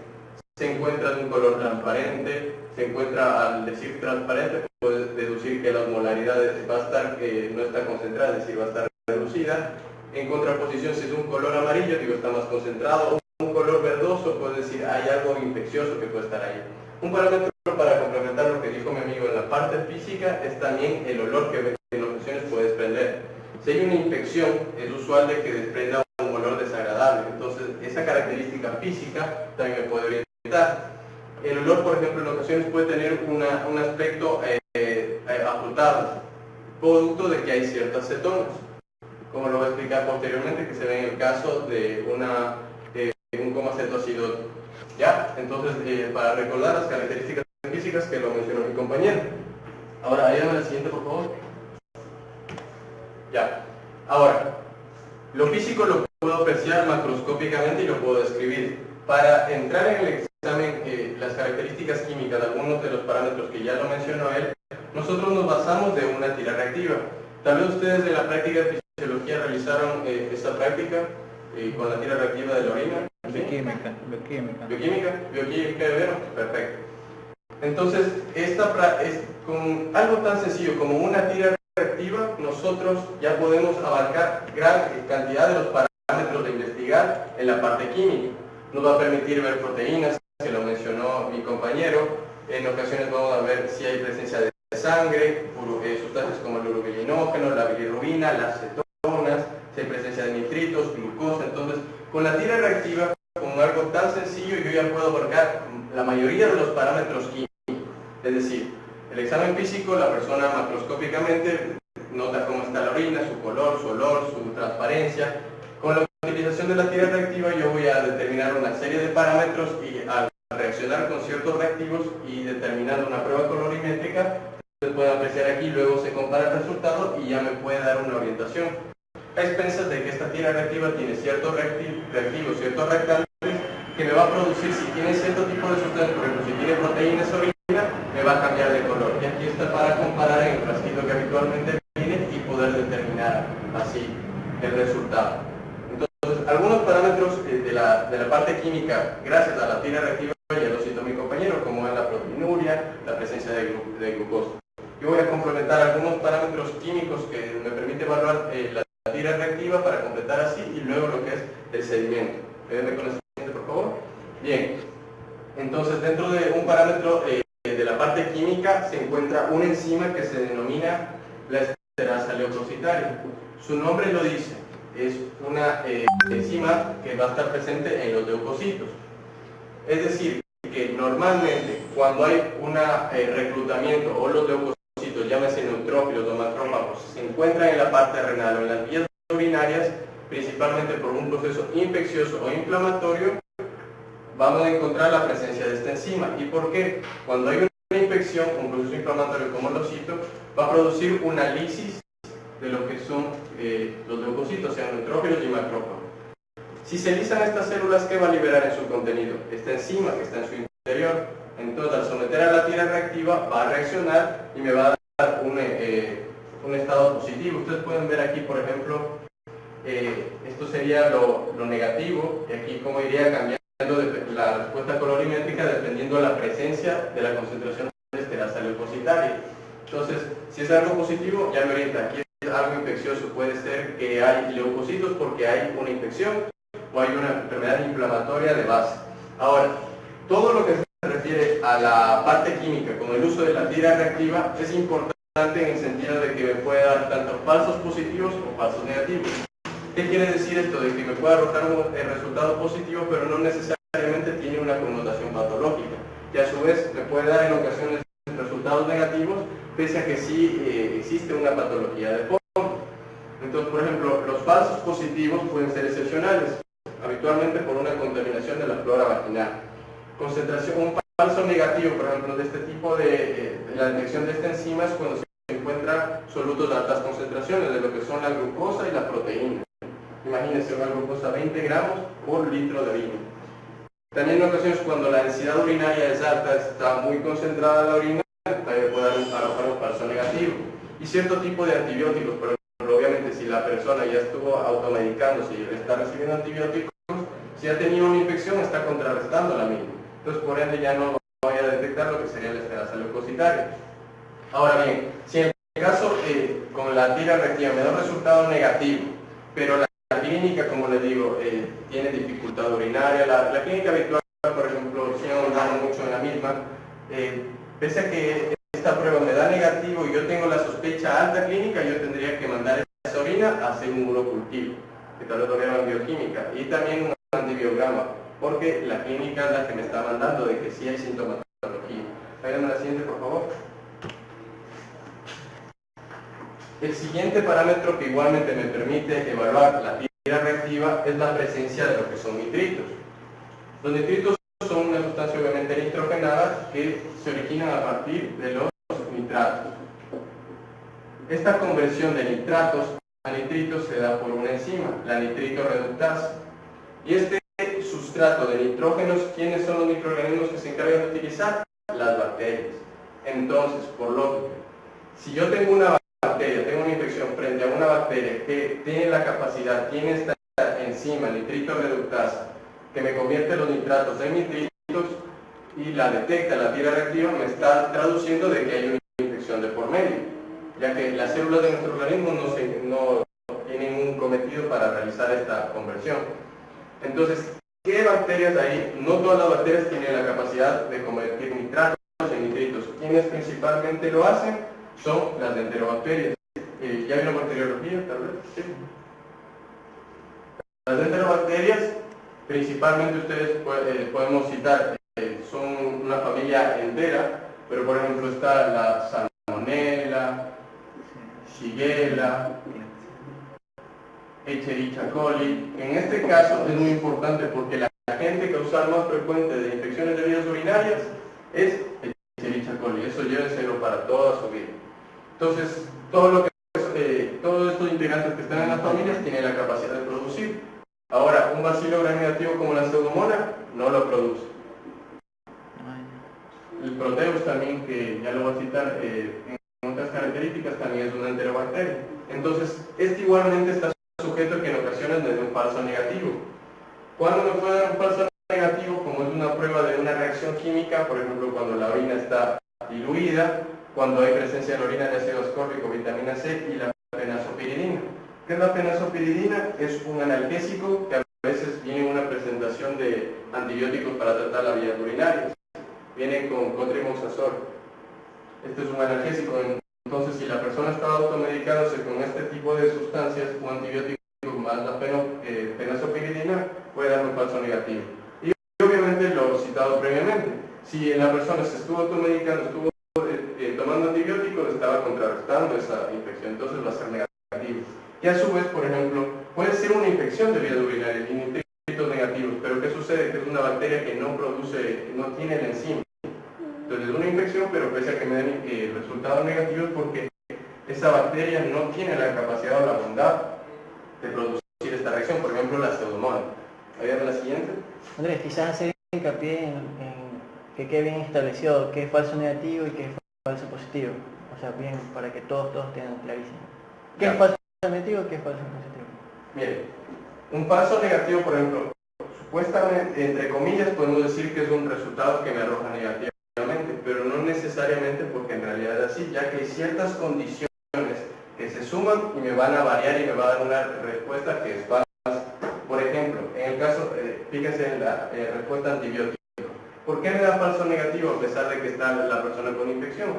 se encuentra de un color transparente, se encuentra, al decir transparente, puedes deducir que la osmolaridad va a estar, no está concentrada, es decir, va a estar reducida. En contraposición, si es un color amarillo, digo, está más concentrado, o un color verdoso, puede decir, hay algo infeccioso que puede estar ahí. Un parámetro para complementar lo que dijo mi amigo en la parte física es también el olor que en ocasiones puede desprender. Si hay una infección, es usual de que desprenda un olor desagradable, entonces esa característica física también me puede orientar. El olor, por ejemplo, en ocasiones puede tener un aspecto afrutado, producto de que hay ciertas cetonas, como lo voy a explicar posteriormente, que se ve en el caso de un coma cetoacidótico. ¿Ya? Entonces, para recordar las características físicas que lo mencionó mi compañero. Ahora, ayúdame la siguiente, por favor. Ya. Ahora, lo físico lo puedo apreciar macroscópicamente y lo puedo describir. Para entrar en el examen, las características químicas de algunos de los parámetros que ya lo mencionó él, nosotros nos basamos de una tira reactiva. Tal vez ustedes en la práctica de fisiología realizaron esta práctica con la tira reactiva de la orina. ¿Sí? Bioquímica de Vero, perfecto. Entonces, con algo tan sencillo como una tira reactiva, nosotros ya podemos abarcar gran cantidad de los parámetros de investigar en la parte química. Nos va a permitir ver proteínas, que lo mencionó mi compañero. En ocasiones vamos a ver si hay presencia de sangre, sustancias como el urobilinógeno, la bilirrubina, las cetonas, si hay presencia de nitritos, glucosa. Entonces, con la tira reactiva, con algo tan sencillo, yo ya puedo abarcar la mayoría de los parámetros químicos. Es decir, el examen físico, la persona macroscópicamente nota cómo está la orina, su color, su olor, su transparencia. Con la utilización de la tira reactiva yo voy a determinar una serie de parámetros y al reaccionar con ciertos reactivos y determinando una prueba colorimétrica, ustedes pueden apreciar aquí, luego se compara el resultado y ya me puede dar una orientación. A expensas de que esta tira reactiva tiene ciertos reactivos, ciertos reactantes, que me va a producir, si tiene cierto tipo de sustancias, por ejemplo, si tiene proteínas o orina, me va a cambiar de color. Y aquí está para comparar en el frasquito que habitualmente viene y poder determinar así el resultado. Entonces, algunos parámetros de la parte química, gracias a la tira reactiva, ya lo citó mi compañero, como es la proteinuria, la presencia de glucosa. Yo voy a complementar algunos parámetros químicos que me permite evaluar la tira reactiva para completar así, y luego lo que es el sedimento. Ayúdenme con el siguiente, por favor. Bien, entonces dentro de un parámetro de la parte química se encuentra una enzima que se denomina la esterasa leucocitaria. Su nombre lo dice, es una enzima que va a estar presente en los leucocitos. Es decir, que normalmente cuando hay un reclutamiento o los leucocitos, llámese neutrófilos o macrófagos, se encuentran en la parte renal o en las vías urinarias, principalmente por un proceso infeccioso o inflamatorio, vamos a encontrar la presencia de esta enzima. ¿Y por qué? Cuando hay una infección, un proceso inflamatorio como lo cito, va a producir una lisis de lo que son los leucocitos, sean neutrófilos y macrófagos. Si se lisan estas células, ¿qué va a liberar en su contenido? Esta enzima que está en su interior. Entonces, al someter a la tira reactiva, va a reaccionar y me va a dar un estado positivo. Ustedes pueden ver aquí, por ejemplo, esto sería lo negativo, y aquí cómo iría cambiando la respuesta colorimétrica dependiendo de la presencia de la concentración de esterasa leucocitaria. Entonces, si es algo positivo, ya me orienta. Aquí es algo infeccioso, puede ser que hay leucocitos porque hay una infección o hay una enfermedad inflamatoria de base. Ahora, todo lo que se refiere a la parte química, como el uso de la tira reactiva, es importante en el sentido de que me puede dar tanto falsos positivos o falsos negativos. ¿Qué quiere decir esto? De que me puede arrojar un resultado positivo, pero no necesariamente tiene una connotación patológica. Y a su vez me puede dar en ocasiones resultados negativos, pese a que sí existe una patología de fondo. Entonces, por ejemplo, los falsos positivos pueden ser excepcionales, habitualmente por una contaminación de la flora vaginal. Un falso negativo, por ejemplo, de este tipo de la detección de esta enzima es cuando se encuentran solutos de altas concentraciones de lo que son la glucosa y la proteína. Imagínense una glucosa 20 gramos por litro de orina. También en ocasiones cuando la densidad urinaria es alta, está muy concentrada la orina, también puede arrojar un falso negativo. Y cierto tipo de antibióticos, pero obviamente si la persona ya estuvo automedicándose y está recibiendo antibióticos, si ha tenido una infección está contrarrestando la misma. Entonces por ende ya no voy a detectar lo que sería la esterasa leucocitaria. Ahora bien, si en el caso con la tira reactiva me da un resultado negativo, pero la clínica, como les digo, tiene dificultad urinaria, la clínica habitual, por ejemplo, si no andamos mucho en la misma, pese a que esta prueba me da negativo y yo tengo la sospecha alta clínica, yo tendría que mandar esa orina a hacer un urocultivo, que tal vez lo vieron en bioquímica, y también un antibiograma, porque la clínica es la que me está mandando de que sí hay sintomatología. Váyanme a la siguiente, por favor. El siguiente parámetro que igualmente me permite evaluar la tira reactiva es la presencia de lo que son nitritos. Los nitritos son una sustancia obviamente nitrogenada que se originan a partir de los nitratos. Esta conversión de nitratos a nitritos se da por una enzima, la nitrito reductasa. Y este sustrato de nitrógenos, ¿quiénes son los microorganismos que se encargan de utilizar? Las bacterias. Entonces, por lógica, si yo tengo una infección frente a una bacteria que tiene la capacidad, tiene esta enzima, nitrito reductasa, que me convierte los nitratos en nitritos y la detecta la tira reactiva, me está traduciendo de que hay una infección de por medio, ya que las células de nuestro organismo no tienen un cometido para realizar esta conversión. Entonces, ¿qué bacterias hay? No todas las bacterias tienen la capacidad de convertir nitratos en nitritos. Quienes principalmente lo hacen son las enterobacterias. ¿Ya vieron bacteriología, tal vez? Sí. Las enterobacterias, principalmente ustedes podemos citar, son una familia entera, pero por ejemplo está la Salmonella, Shigella, Escherichia coli. En este caso es muy importante porque la agente causal más frecuente de infecciones de vías urinarias es Escherichia coli. Eso llévenselo para toda su vida. Entonces, todos estos integrantes que están en las familias tienen la capacidad de producir. Ahora, un bacilo gram negativo como la pseudomonas no lo produce. El Proteus también, que ya lo voy a citar, en otras características también es una enterobacteria. Entonces, este igualmente está sujeto que en ocasiones me dé un falso negativo. ¿Cuándo me puede dar un falso negativo? Como es una prueba de una reacción química, por ejemplo, cuando la orina está diluida, cuando hay presencia en la orina de ácido ascórbico, vitamina C y la fenazopiridina. ¿Qué es la fenazopiridina? Es un analgésico que a veces viene en una presentación de antibióticos para tratar las vías urinarias. Viene con cotrimoxazol. Este es un analgésico. Entonces, si la persona está automedicándose con este tipo de sustancias, un antibiótico más la fenazopiridina, puede dar un falso negativo. Y obviamente lo citado previamente. Si la persona se estuvo automedicando, estuvo tomando antibióticos, estaba contrarrestando esa infección, entonces va a ser negativo. Y a su vez, por ejemplo, puede ser una infección de vías urinarias y nitritos negativos, pero ¿qué sucede? Que es una bacteria que no produce, no tiene el enzima. Entonces es una infección, pero pese a que me den resultados negativos porque esa bacteria no tiene la capacidad o la bondad de producir esta reacción, por ejemplo la pseudomonas. ¿Había la siguiente? Andrés, quizás hacer hincapié en que quede bien establecido qué es falso negativo y qué es falso positivo. O sea, bien, para que todos tengan clarísimo. ¿Qué es falso negativo y qué es falso positivo? Bien, un falso negativo, por ejemplo, supuestamente, entre comillas, podemos decir que es un resultado que me arroja negativamente, pero no necesariamente porque en realidad es así, ya que hay ciertas condiciones que se suman y me van a variar y me va a dar una respuesta que es falsa. Por ejemplo, en el caso, fíjense en la respuesta antibiótica. ¿Por qué me da falso negativo a pesar de que está la persona con infección?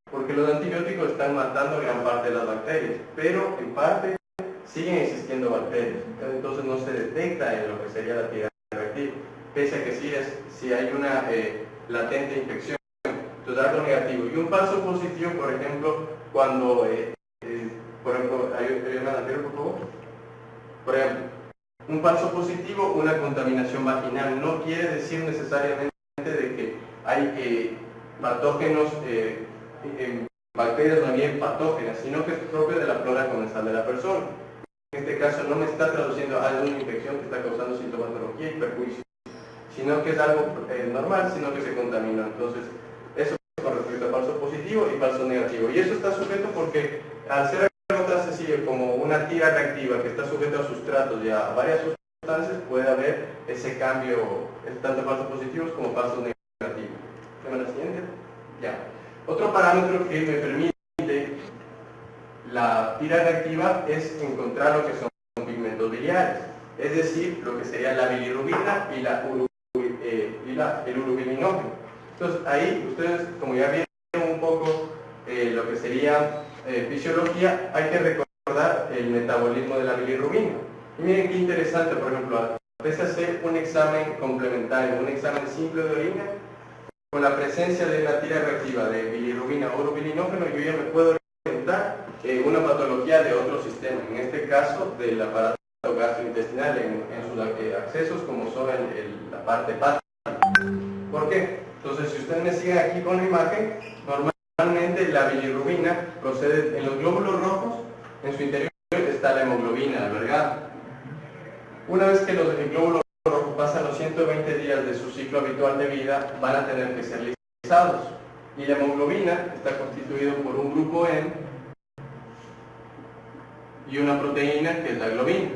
Porque los antibióticos están matando gran parte de las bacterias, pero en parte siguen existiendo bacterias. Entonces no se detecta en lo que sería la actividad reactiva, pese a que sí hay una latente infección. Entonces algo negativo. Y un falso positivo, por ejemplo, cuando, por ejemplo, ¿hay una anterior, por favor? Por ejemplo, un falso positivo, una contaminación vaginal. No quiere decir necesariamente de que hay patógenos, bacterias no bien patógenas, sino que es propio de la flora comensal de la persona. En este caso no me está traduciendo a alguna infección que está causando sintomatología y perjuicio, sino que es algo normal, sino que se contaminó. Entonces, eso con respecto a falso positivo y falso negativo. Y eso está sujeto porque al ser algo tan sencillo como una tira reactiva que está sujeta a sustratos y a varias sustancias, puede haber ese cambio, tanto falsos positivos como falsos negativos. ¿Tema la siguiente? Ya. Otro parámetro que me permite la tira reactiva es encontrar lo que son pigmentos biliares, es decir, lo que sería la bilirrubina y el urobilinógeno. Entonces ahí ustedes, como ya vieron un poco lo que sería fisiología, hay que recordar el metabolismo de la bilirrubina. Y miren qué interesante, por ejemplo, a veces hacer un examen complementario, un examen simple de orina, con la presencia de una tira reactiva de bilirrubina o urobilinógeno, yo ya me puedo orientar una patología de otro sistema, en este caso del aparato gastrointestinal en sus accesos, como son la parte hepática. ¿Por qué? Entonces, si ustedes me siguen aquí con la imagen, normalmente la bilirrubina procede en los glóbulos rojos, en su interior está la hemoglobina albergada. Una vez que el glóbulo rojo pasan los 120 días de su ciclo habitual de vida, van a tener que ser lisados. Y la hemoglobina está constituida por un grupo M y una proteína que es la globina.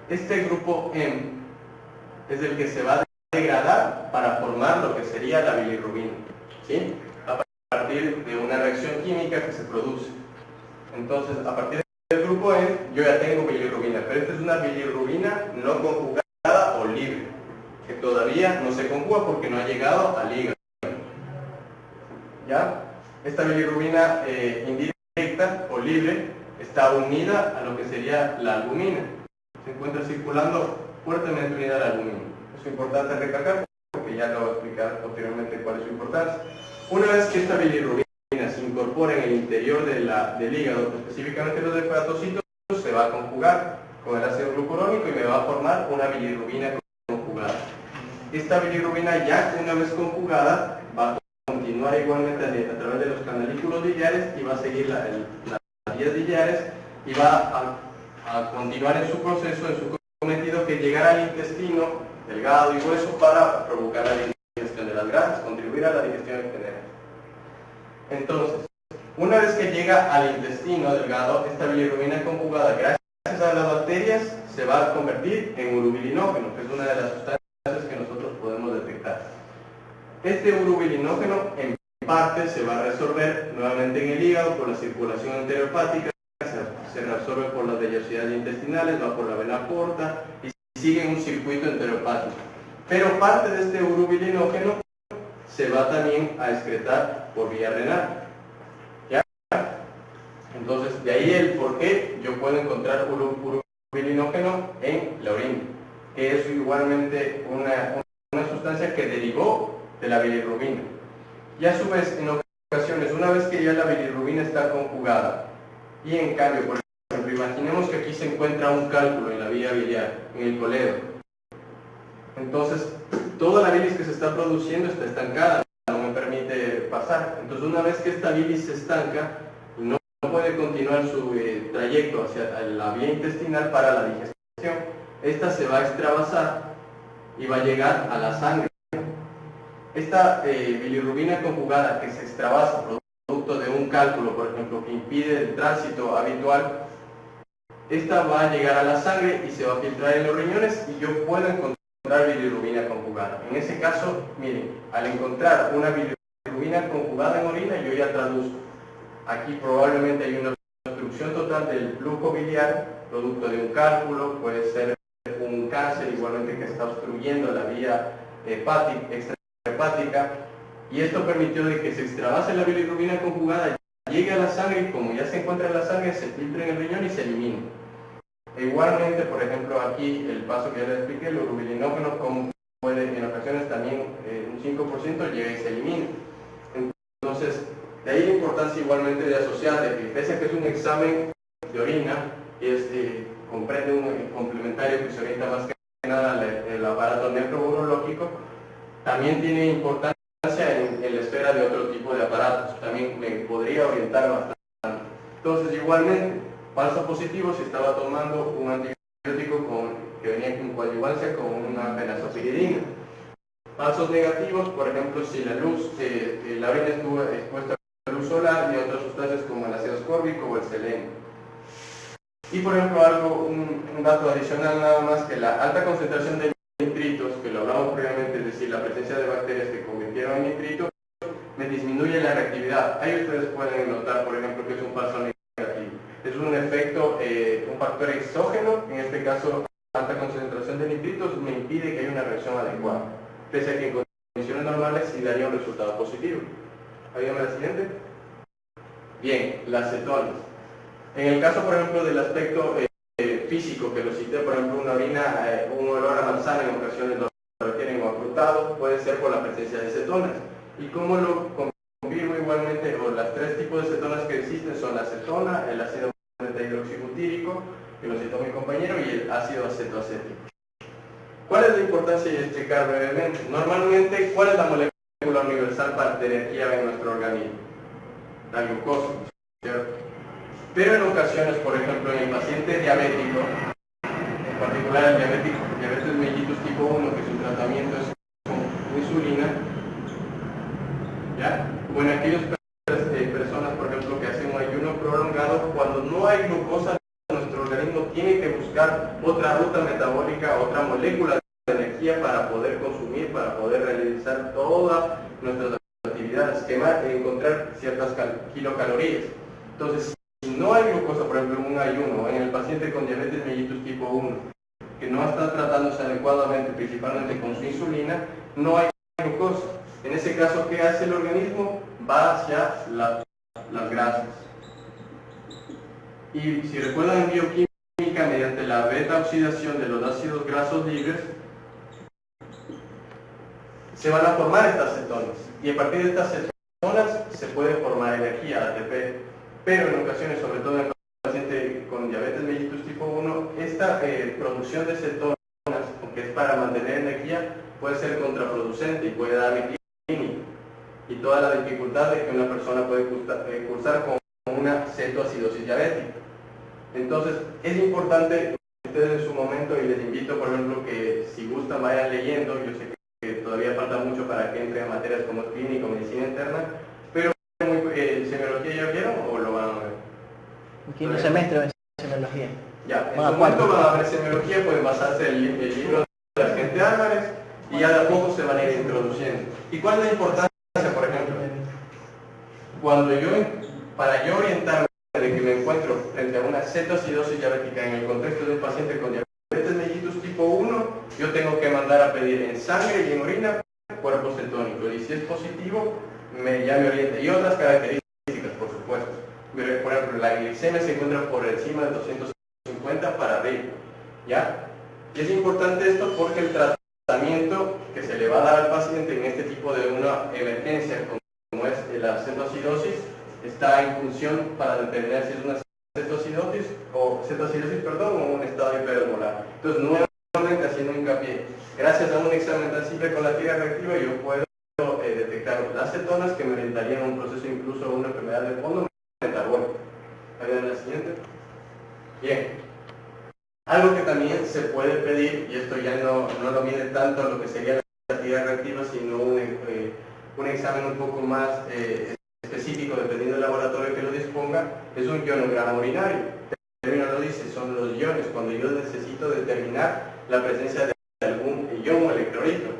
Este grupo M es el que se va a degradar para formar lo que sería la bilirrubina, ¿sí? A partir de una reacción química que se produce. Entonces, a partir del grupo grupo N, yo ya tengo bilirrubina, pero esta es una bilirrubina no conjugada o libre, que todavía no se conjuga porque no ha llegado al hígado. ¿Ya? Esta bilirrubina indirecta o libre está unida a lo que sería la albumina. Se encuentra circulando fuertemente unida a la albumina. Es importante recalcar porque ya lo voy a explicar posteriormente cuál es su importancia. Una vez que esta bilirrubina se incorpora en el interior del hígado, específicamente los hepatocitos, se va a conjugar con el ácido glucurónico y me va a formar una bilirrubina conjugada. Esta bilirrubina ya una vez conjugada va a continuar igualmente a través de los canalículos biliares y va a seguir las vías biliares y va a continuar en su proceso, en su cometido, que llegar al intestino delgado y hueso para provocar la digestión de las grasas, contribuir a la digestión en general. Entonces, una vez que llega al intestino delgado, esta bilirrubina conjugada, gracias a las bacterias, se va a convertir en urobilinógeno, que es una de las sustancias que nosotros podemos detectar. Este urobilinógeno en parte se va a resolver nuevamente en el hígado por la circulación enterohepática, se reabsorbe por las vellosidades intestinales, va por la vena porta y sigue un circuito enterohepático. Pero parte de este urobilinógeno se va también a excretar por vía renal. ¿Ya? Entonces, de ahí el por qué yo puedo encontrar urobilinógeno en la orina, que es igualmente una sustancia que derivó de la bilirrubina. Y a su vez, en ocasiones, una vez que ya la bilirrubina está conjugada, y en cambio, por ejemplo, imaginemos que aquí se encuentra un cálculo en la vía biliar, en el coledo. Entonces, toda la bilis que se está produciendo está estancada, no me permite pasar. Entonces, una vez que esta bilis se estanca, no puede continuar su trayecto hacia la vía intestinal para la digestión. Esta se va a extravasar y va a llegar a la sangre. Esta bilirrubina conjugada que se extravasa producto de un cálculo, por ejemplo, que impide el tránsito habitual, esta va a llegar a la sangre y se va a filtrar en los riñones y yo puedo encontrar bilirrubina conjugada. En ese caso, miren, al encontrar una bilirrubina conjugada en orina, yo ya traduzco. Aquí probablemente hay una obstrucción total del flujo biliar, producto de un cálculo, puede ser un cáncer igualmente que está obstruyendo la vía extrahepática, y esto permitió de que se extravase la bilirrubina conjugada, llegue a la sangre y como ya se encuentra en la sangre, se filtre en el riñón y se elimine. E igualmente, por ejemplo, aquí el paso que ya les expliqué, el urobilinógeno, como puede en ocasiones también un 5% llega y se elimina. Entonces, de ahí la importancia igualmente de asociar, de que pese a que es un examen de orina, comprende un complementario que se orienta más que nada al aparato nefrourológico, también tiene importancia en la esfera de otro tipo de aparatos, también me podría orientar bastante. Entonces, igualmente, falso positivo si estaba tomando un antibiótico que venía con coadyuvancia con una fenazopiridina. Falsos negativos, por ejemplo, si la luz, la orina estuvo expuesta a la luz solar y a otras sustancias como el ácido ascórbico o el selenio. Y por ejemplo, un dato adicional nada más, que la alta concentración de nitritos, que lo hablamos previamente, es decir, la presencia de bacterias que convirtieron en nitritos, me disminuye la reactividad. Ahí ustedes pueden notar, por ejemplo, que es un falso negativo. Es un efecto, un factor exógeno, en este caso, alta concentración de nitritos me impide que haya una reacción adecuada. Pese a que en condiciones normales sí daría un resultado positivo. ¿Hágame la siguiente? Bien, las cetonas. En el caso, por ejemplo, del aspecto físico, que lo cité, por ejemplo, una orina, un olor a manzana en ocasiones lo refieren o afrutado, puede ser por la presencia de cetonas. ¿Y cómo lo confirmo igualmente? O las tres tipos de cetonas que existen son la acetona, el ácido hidroxibutírico, que lo citó mi compañero, y el ácido acetoacético. ¿Cuál es la importancia de explicar brevemente? Normalmente, ¿cuál es la molécula universal de energía en nuestro organismo? La glucosa, ¿cierto? Pero en ocasiones, por ejemplo, en el paciente diabético, en particular el diabetes mellitus tipo 1, que su tratamiento es con insulina, ¿ya? O en aquellas personas, por ejemplo, que hacen un ayuno prolongado, cuando no hay glucosa, nuestro organismo tiene que buscar otra ruta metabólica, otra molécula de energía para poder consumir, para poder realizar todas nuestras actividades, quemar, encontrar ciertas kilocalorías. Entonces, no hay glucosa, por ejemplo, en un ayuno, en el paciente con diabetes mellitus tipo 1, que no está tratándose adecuadamente, principalmente con su insulina, no hay glucosa. En ese caso, ¿qué hace el organismo? Va hacia las grasas. Y si recuerdan en bioquímica, mediante la beta oxidación de los ácidos grasos libres, se van a formar estas cetonas. Y a partir de estas cetonas se puede formar energía, ATP. Pero en ocasiones, sobre todo en el paciente con diabetes mellitus tipo 1, esta producción de cetonas, aunque es para mantener energía, puede ser contraproducente y puede dar clínica. Y toda la dificultad de que una persona puede cursar con una cetoacidosis diabética. Entonces, es importante que ustedes en su momento, y les invito, por ejemplo, que si gustan vayan leyendo, yo sé que todavía falta mucho para que entren a materias como clínico, medicina interna, pero ¿semiología ya vieron o lo van a ver? En quinto semestre de semiología. Ya, en su momento van a ver semiología, pueden basarse en el libro de la gente Álvarez, y ya de a poco se van a ir introduciendo. ¿Y cuál es la importancia, por ejemplo? Para yo orientarme de que me encuentro frente a una cetoacidosis diabética en el contexto de un paciente con diabetes mellitus tipo 1, yo tengo que mandar a pedir en sangre y en orina cuerpo cetónico, y si es positivo, ya me orienta. Y otras características, por supuesto. Por ejemplo, la glicemia se encuentra por encima de 250 para arriba, ¿ya? Y es importante esto porque el tratamiento que se le va a dar al paciente en este tipo de una emergencia como es la cetoacidosis está en función para determinar si es una cetoacidosis o un estado hiperosmolar. Entonces, nuevamente haciendo hincapié, gracias a un examen tan simple con la tira reactiva yo puedo detectar las cetonas que me orientarían a un proceso incluso a una enfermedad de fondo metabólico. ¿Vean la siguiente? Bien. Algo que también se puede pedir, y esto ya no lo mide tanto lo que sería la tira reactiva, sino un examen un poco más específico dependiendo del laboratorio que lo disponga, es un ionograma urinario. El término lo dice, son los iones, cuando yo necesito determinar la presencia de algún ion o electrolito,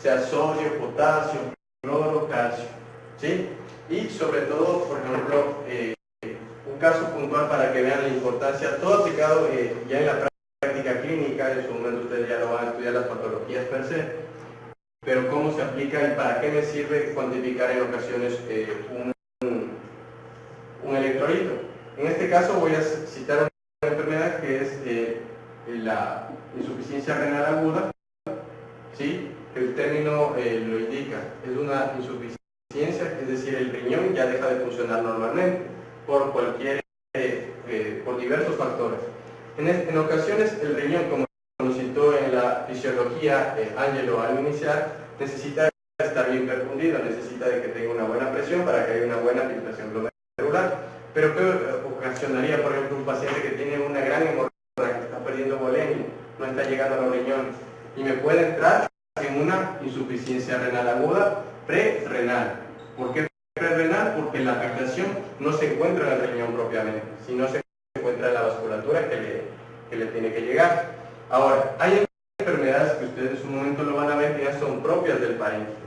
sea sodio, potasio, cloro, calcio, ¿sí? Y sobre todo, por ejemplo, un caso puntual para que vean la importancia, todo aplicado ya en la práctica clínica, en su momento ustedes ya lo van a estudiar las patologías per se, pero cómo se aplica y para qué me sirve cuantificar en ocasiones un electrolito. En este caso voy a citar una enfermedad que es la insuficiencia renal aguda, ¿sí? El término lo indica, es una insuficiencia, es decir, el riñón ya deja de funcionar normalmente por por diversos factores. En ocasiones el riñón, como lo citó en la fisiología Angelo al iniciar, necesita estar bien perfundido, necesita de que tenga una buena presión para que haya una buena filtración glomerular. Pero ¿qué ocasionaría, por ejemplo, un paciente que tiene una gran hemorragia, que está perdiendo volemia, no está llegando a los riñones, y me puede entrar en una insuficiencia renal aguda prerrenal? ¿Por qué prerrenal? Porque la afectación no se encuentra en el riñón propiamente, sino se encuentra en la vasculatura que le tiene que llegar. Ahora, hay enfermedades que ustedes en su momento lo van a ver que ya son propias del parénquima,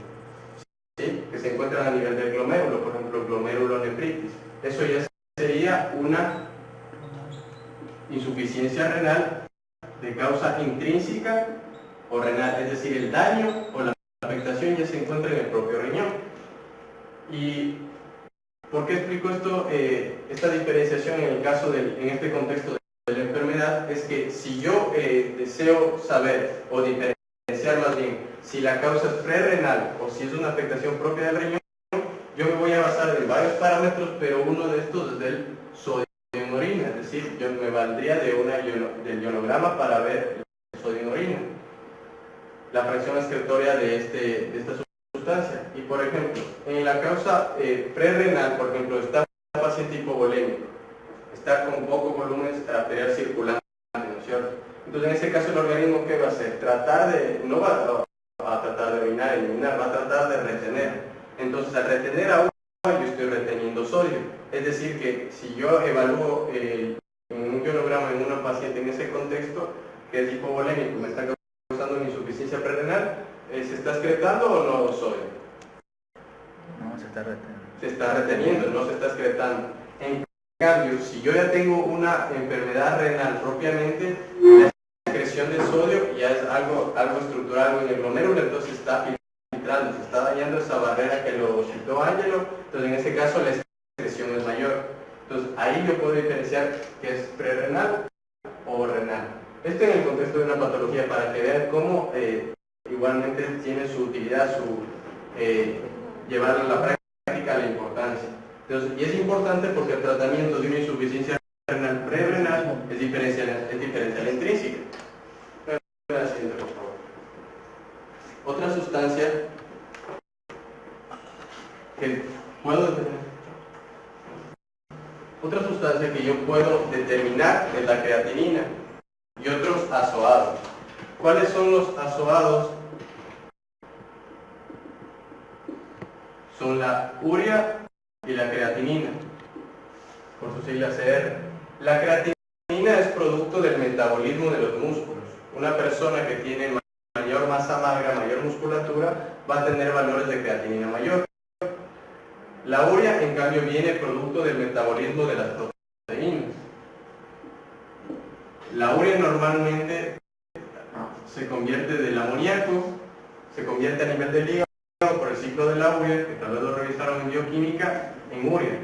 ¿sí? Que se encuentran a nivel del glomérulo, por ejemplo, glomerulonefritis. Eso ya sería una insuficiencia renal de causa intrínseca o renal, es decir, el daño o la afectación ya se encuentra en el propio riñón. ¿Y por qué explico esto? Esta diferenciación en el caso en este contexto de la enfermedad es que si yo deseo saber o diferenciar más bien si la causa es prerrenal o si es una afectación propia del riñón, yo me voy a basar en varios parámetros, pero uno de estos es del sodio en orina, es decir, yo me valdría del ionograma para ver el sodio en orina, la fracción excretoria de esta sustancia. Y por ejemplo, en la causa prerrenal, por ejemplo, está un paciente hipovolémico, está con poco volumen arterial circulante, ¿no es cierto? Entonces en ese caso el organismo, ¿qué va a hacer? No va a tratar de orinar y eliminar, va a tratar de retener. Entonces al retener agua yo estoy reteniendo sodio, es decir que si yo evalúo en un ionograma en una paciente en ese contexto que es hipovolémico, me está causando una insuficiencia prerrenal, ¿se está excretando o no sodio? No, se está reteniendo. Se está reteniendo, no se está excretando. En cambio, si yo ya tengo una enfermedad renal propiamente, la excreción de sodio ya es algo estructural, algo en el glomérulo, entonces está filtrando, se está dañando esa barrera que lo citó Ángelo, entonces en ese caso la excreción es mayor. Entonces ahí yo puedo diferenciar que es prerrenal o renal. Esto en el contexto de una patología, para que vean cómo igualmente tiene su utilidad, llevarlo a la práctica, la importancia. Entonces, y es importante porque el tratamiento de una insuficiencia renal prerrenal es diferencial intrínseca. La siguiente, por favor. Otra sustancia que yo puedo determinar es la creatinina y otros azoados. ¿Cuáles son los azoados? Son la urea y la creatinina, por su sigla CR. La creatinina es producto del metabolismo de los músculos. Una persona que tiene mayor masa magra, mayor musculatura, va a tener valores de creatinina mayor. La urea, en cambio, viene producto del metabolismo de las proteínas. La urea normalmente se convierte del amoníaco, se convierte a nivel del hígado por el ciclo de la urea, que tal vez lo revisaron en bioquímica, en urea.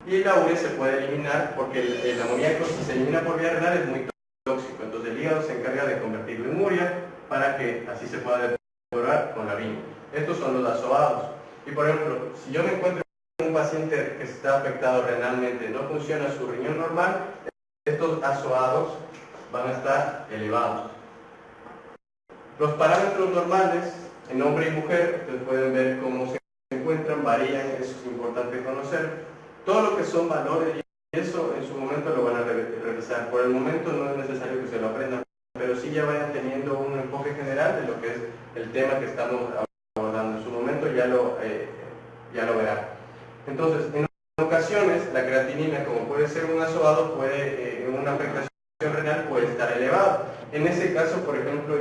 Y la urea se puede eliminar porque el amoníaco, si se elimina por vía renal, es muy tóxico. Entonces el hígado se encarga de convertirlo en urea para que así se pueda depurar con la orina. Estos son los azoados. Y por ejemplo, si yo me encuentro con un paciente que está afectado renalmente, no funciona su riñón normal, estos azoados van a estar elevados. Los parámetros normales en hombre y mujer, ustedes pueden ver cómo se encuentran, varían, eso es importante conocer. Todo lo que son valores, y eso en su momento lo van a revisar. Por el momento no es necesario que se lo aprendan, pero sí ya vayan teniendo un enfoque general de lo que es el tema que estamos abordando. En su momento ya lo verán. Entonces, en ocasiones, la creatinina, como puede ser un azoado, puede, en una afectación renal, puede estar elevado. En ese caso, por ejemplo,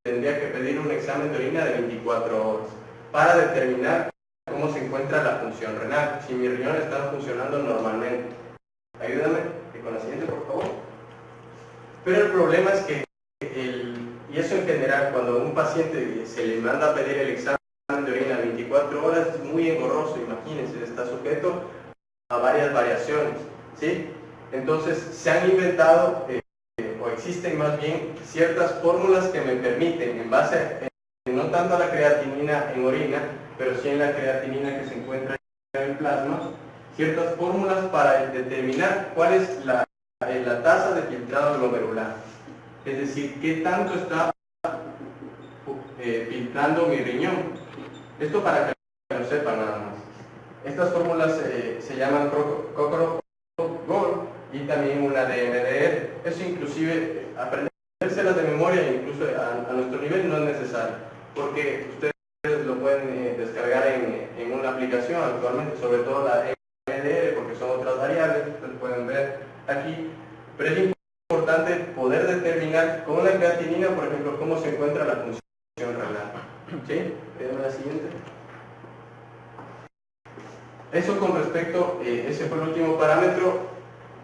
tendría que pedir un examen de orina de 24 horas para determinar cómo se encuentra la función renal, si mis riñones están funcionando normalmente. Ayúdame con la siguiente, por favor. Pero el problema es que, y eso en general, cuando a un paciente se le manda a pedir el examen de orina 24 horas, es muy engorroso, imagínense, está sujeto a varias variaciones, ¿sí? Entonces, se han inventado, o existen más bien, ciertas fórmulas que me permiten, en base no tanto a la creatinina en orina, pero sí en la creatinina que se encuentra en el plasma, ciertas fórmulas para determinar cuál es la tasa de filtrado glomerular. Es decir, qué tanto está filtrando mi riñón. Esto para que lo sepan nada más. Estas fórmulas se llaman Cockcroft-Gault y también una de MDR. Eso inclusive, aprendérselas de memoria, incluso a nuestro nivel, no es necesario, porque ustedes lo pueden descargar en una aplicación actualmente, sobre todo la MDR, porque son otras variables, ustedes pueden ver aquí, pero es importante poder determinar con la creatinina, por ejemplo, cómo se encuentra la función renal. ¿Sí? Veamos la siguiente. Eso con respecto, ese fue el último parámetro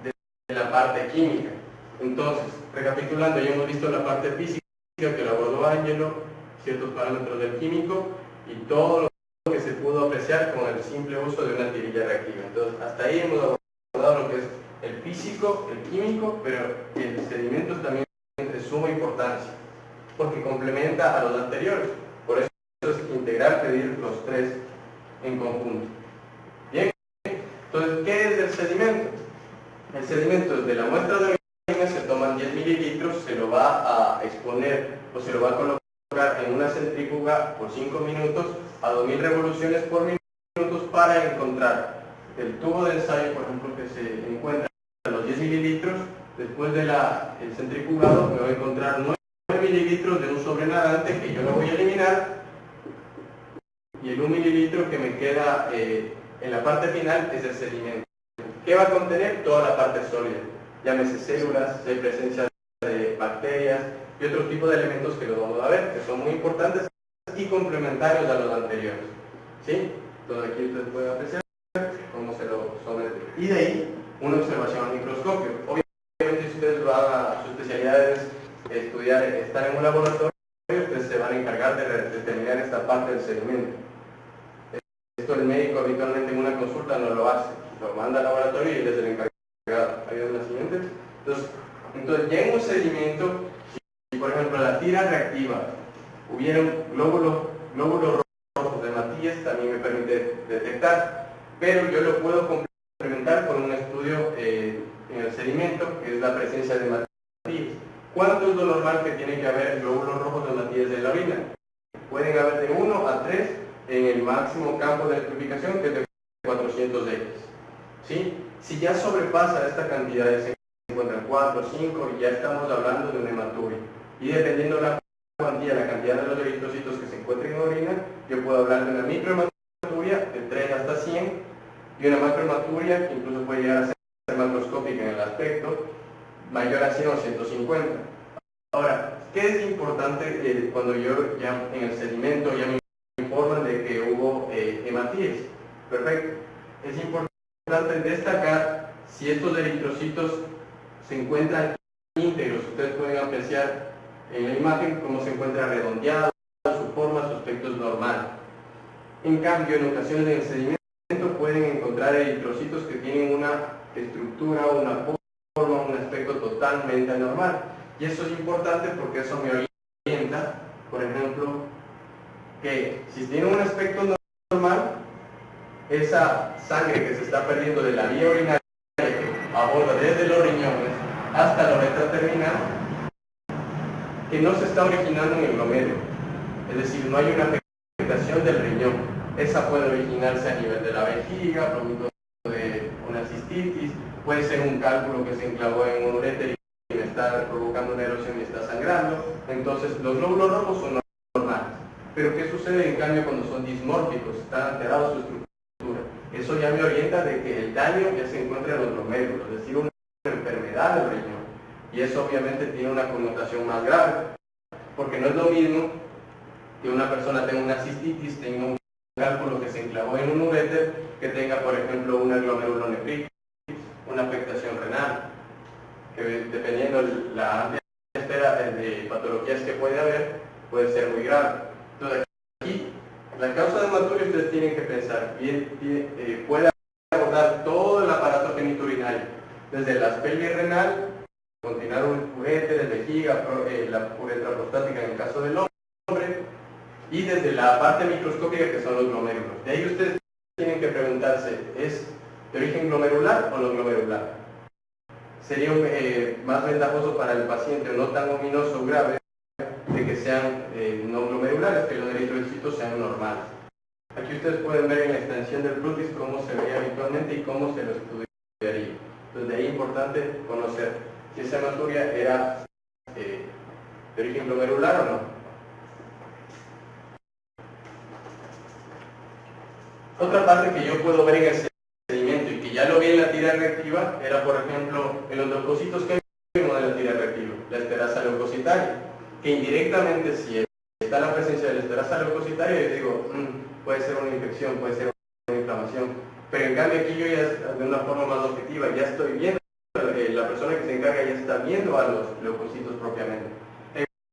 de la parte química. Entonces, recapitulando, ya hemos visto la parte física que lo abordó Ángelo, ciertos parámetros del químico y todo lo que se pudo apreciar con el simple uso de una tirilla reactiva. Entonces, hasta ahí hemos abordado lo que es el físico, el químico, pero el sedimento también es de suma importancia, porque complementa a los anteriores. Por eso es integral pedir los tres en conjunto. Bien, entonces, ¿qué es el sedimento? El sedimento de la muestra de orina se toman 10 mililitros, se lo va a exponer o se lo va a colocar en una centrífuga por 5 minutos a 2000 revoluciones por minuto para encontrar el tubo de ensayo, por ejemplo, que se encuentra a los 10 mililitros. Después del centrifugado me voy a encontrar 9 mililitros de un sobrenadante que yo lo voy a eliminar, y el 1 mililitro que me queda en la parte final es el sedimento. ¿Qué va a contener? Toda la parte sólida, llámese células, de presencia de bacterias y otro tipo de elementos que los vamos a ver, que son muy importantes y complementarios a los anteriores. ¿Sí? Entonces aquí ustedes pueden apreciar cómo se lo somete. Y de ahí, una observación al microscopio. Obviamente, si ustedes van a su especialidad es estudiar, estar en un laboratorio, ustedes se van a encargar de determinar esta parte del sedimento. Esto el médico habitualmente en una consulta no lo hace, lo manda al laboratorio y él es el encargado. ¿Hay una siguiente? Entonces ya en un sedimento, si por ejemplo la tira reactiva hubieran glóbulos rojos de Matías, también me permite detectar, pero yo lo puedo complementar con un estudio en el sedimento, que es la presencia de Matías. ¿Cuánto es lo normal que tiene que haber glóbulos rojos de Matías en la orina? Pueden haber de 1 a 3 en el máximo campo de electrificación, que es de 400X. ¿Sí? Si ya sobrepasa esta cantidad, se encuentran 4 o 5, ya estamos hablando de una hematuria. Y dependiendo de la cantidad de los eritrocitos que se encuentren en orina, yo puedo hablar de una microhematuria de 3 hasta 100 y una macrohematuria que incluso puede llegar a ser macroscópica en el aspecto, mayor a 100 o 150. Ahora, ¿qué es importante cuando yo ya en el sedimento ya me informan de que hubo hematías? Perfecto. Es importante destacar si estos eritrocitos se encuentran íntegros. Ustedes pueden apreciar en la imagen cómo se encuentra redondeado, su forma, su aspecto es normal. En cambio, en ocasiones en el sedimento pueden encontrar eritrocitos que tienen una estructura, una forma, un aspecto totalmente anormal. Y eso es importante porque eso me orienta, por ejemplo, que si tiene un aspecto normal, esa sangre que se está perdiendo de la vía urinaria que aborda desde los riñones hasta la uretra terminal, que no se está originando en el glomérulo. Es decir, no hay una afectación del riñón. Esa puede originarse a nivel de la vejiga, producto de una cistitis, puede ser un cálculo que se enclavó en un uréter y me está provocando una erosión y está sangrando. Entonces, los glóbulos rojos son normales. Pero ¿qué sucede en cambio cuando son dismórficos? Están alterados su estructura. Eso ya me orienta de que el daño ya se encuentra en los glomérulos, es decir, una enfermedad del riñón. Y eso obviamente tiene una connotación más grave, porque no es lo mismo que una persona tenga una cistitis, tenga un cálculo que se enclavó en un uréter, que tenga, por ejemplo, una glomerulonefritis, una afectación renal, que dependiendo de la amplia esfera de patologías que puede haber, puede ser muy grave. Entonces, aquí, la causa de hematuria ustedes tienen que pensar, puede abordar todo el aparato geniturinario, desde la pelvis renal, continuar un uréter, vejiga, la uretra prostática en el caso del hombre, y desde la parte microscópica que son los glomérulos. De ahí ustedes tienen que preguntarse, ¿es de origen glomerular o no glomerular? Sería más ventajoso para el paciente no tan ominoso o grave de que sean no glomerulares, que los eritrocitos sean normales. Aquí ustedes pueden ver en la extensión del frutis cómo se veía habitualmente y cómo se lo estudiaría. Entonces de ahí es importante conocer si esa hematuria era de origen glomerular o no. Otra parte que yo puedo ver en el sedimento y que ya lo vi en la tira reactiva era, por ejemplo, en los leucocitos que vimos en la tira reactiva, la esterasa leucocitaria, que indirectamente si está la presencia de la esterasa leucocitaria, yo digo, puede ser una infección, puede ser una inflamación, pero en cambio aquí yo ya de una forma más objetiva ya estoy viendo, la persona que se encarga ya está viendo a los leucocitos propiamente.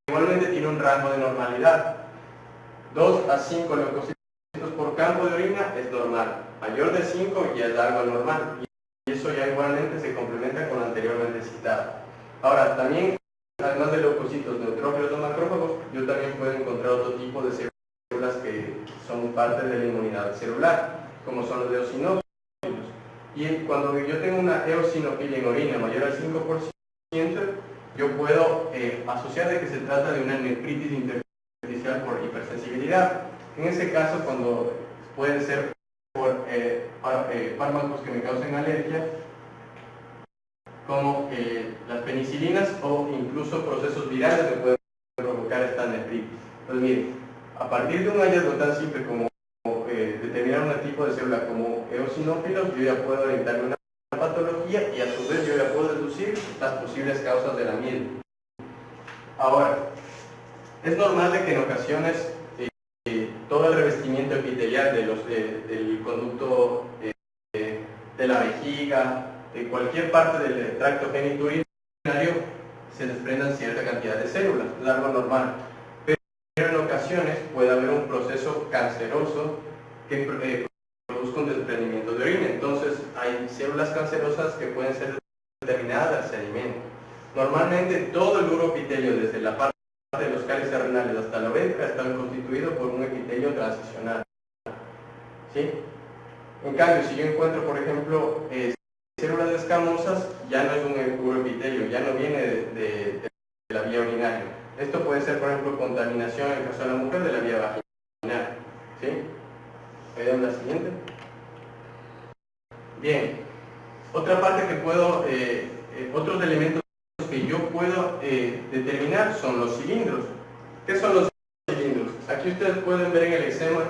Igualmente tiene un rango de normalidad, 2 a 5 leucocitos por campo de orina es normal, mayor de 5 ya es algo anormal, y eso ya igualmente se complementa con lo anteriormente citado. Ahora, también, además de leucocitos neutrófilos o macrófagos, yo también puedo encontrar otro tipo de células que son parte de la inmunidad celular, como son los eosinófilos. Y cuando yo tengo una eosinofilia en orina mayor al 5%, yo puedo asociar de que se trata de una nefritis intersticial por hipersensibilidad. En ese caso, cuando pueden ser por fármacos que me causen alergia, como las penicilinas o incluso procesos virales que pueden provocar esta nefritis. Pues miren, a partir de un hallazgo tan simple como determinar un tipo de célula como eosinófilos, yo ya puedo orientarme una patología y a su vez yo ya puedo deducir las posibles causas de la misma. Ahora, es normal de que en ocasiones todo el revestimiento epitelial de del conducto la vejiga, de cualquier parte del tracto genitourinario, se desprendan cierta cantidad de células, es algo normal. Pero en ocasiones puede haber un proceso canceroso que produzca un desprendimiento de orina. Entonces hay células cancerosas que pueden ser determinadas al alimento. Normalmente todo el uroepitelio, desde la parte de los cálices renales hasta la uretra, está constituido por un epitelio transicional. ¿Sí? En cambio, si yo encuentro, por ejemplo, células escamosas, ya no es un uroepitelio, ya no viene de la vía urinaria. Esto puede ser, por ejemplo, contaminación, en el caso de la mujer, de la vía vaginal. ¿Sí? ¿Vean la siguiente? Bien. Otra parte que puedo, otros elementos que yo puedo determinar son los cilindros. ¿Qué son los cilindros? Aquí ustedes pueden ver en el esquema,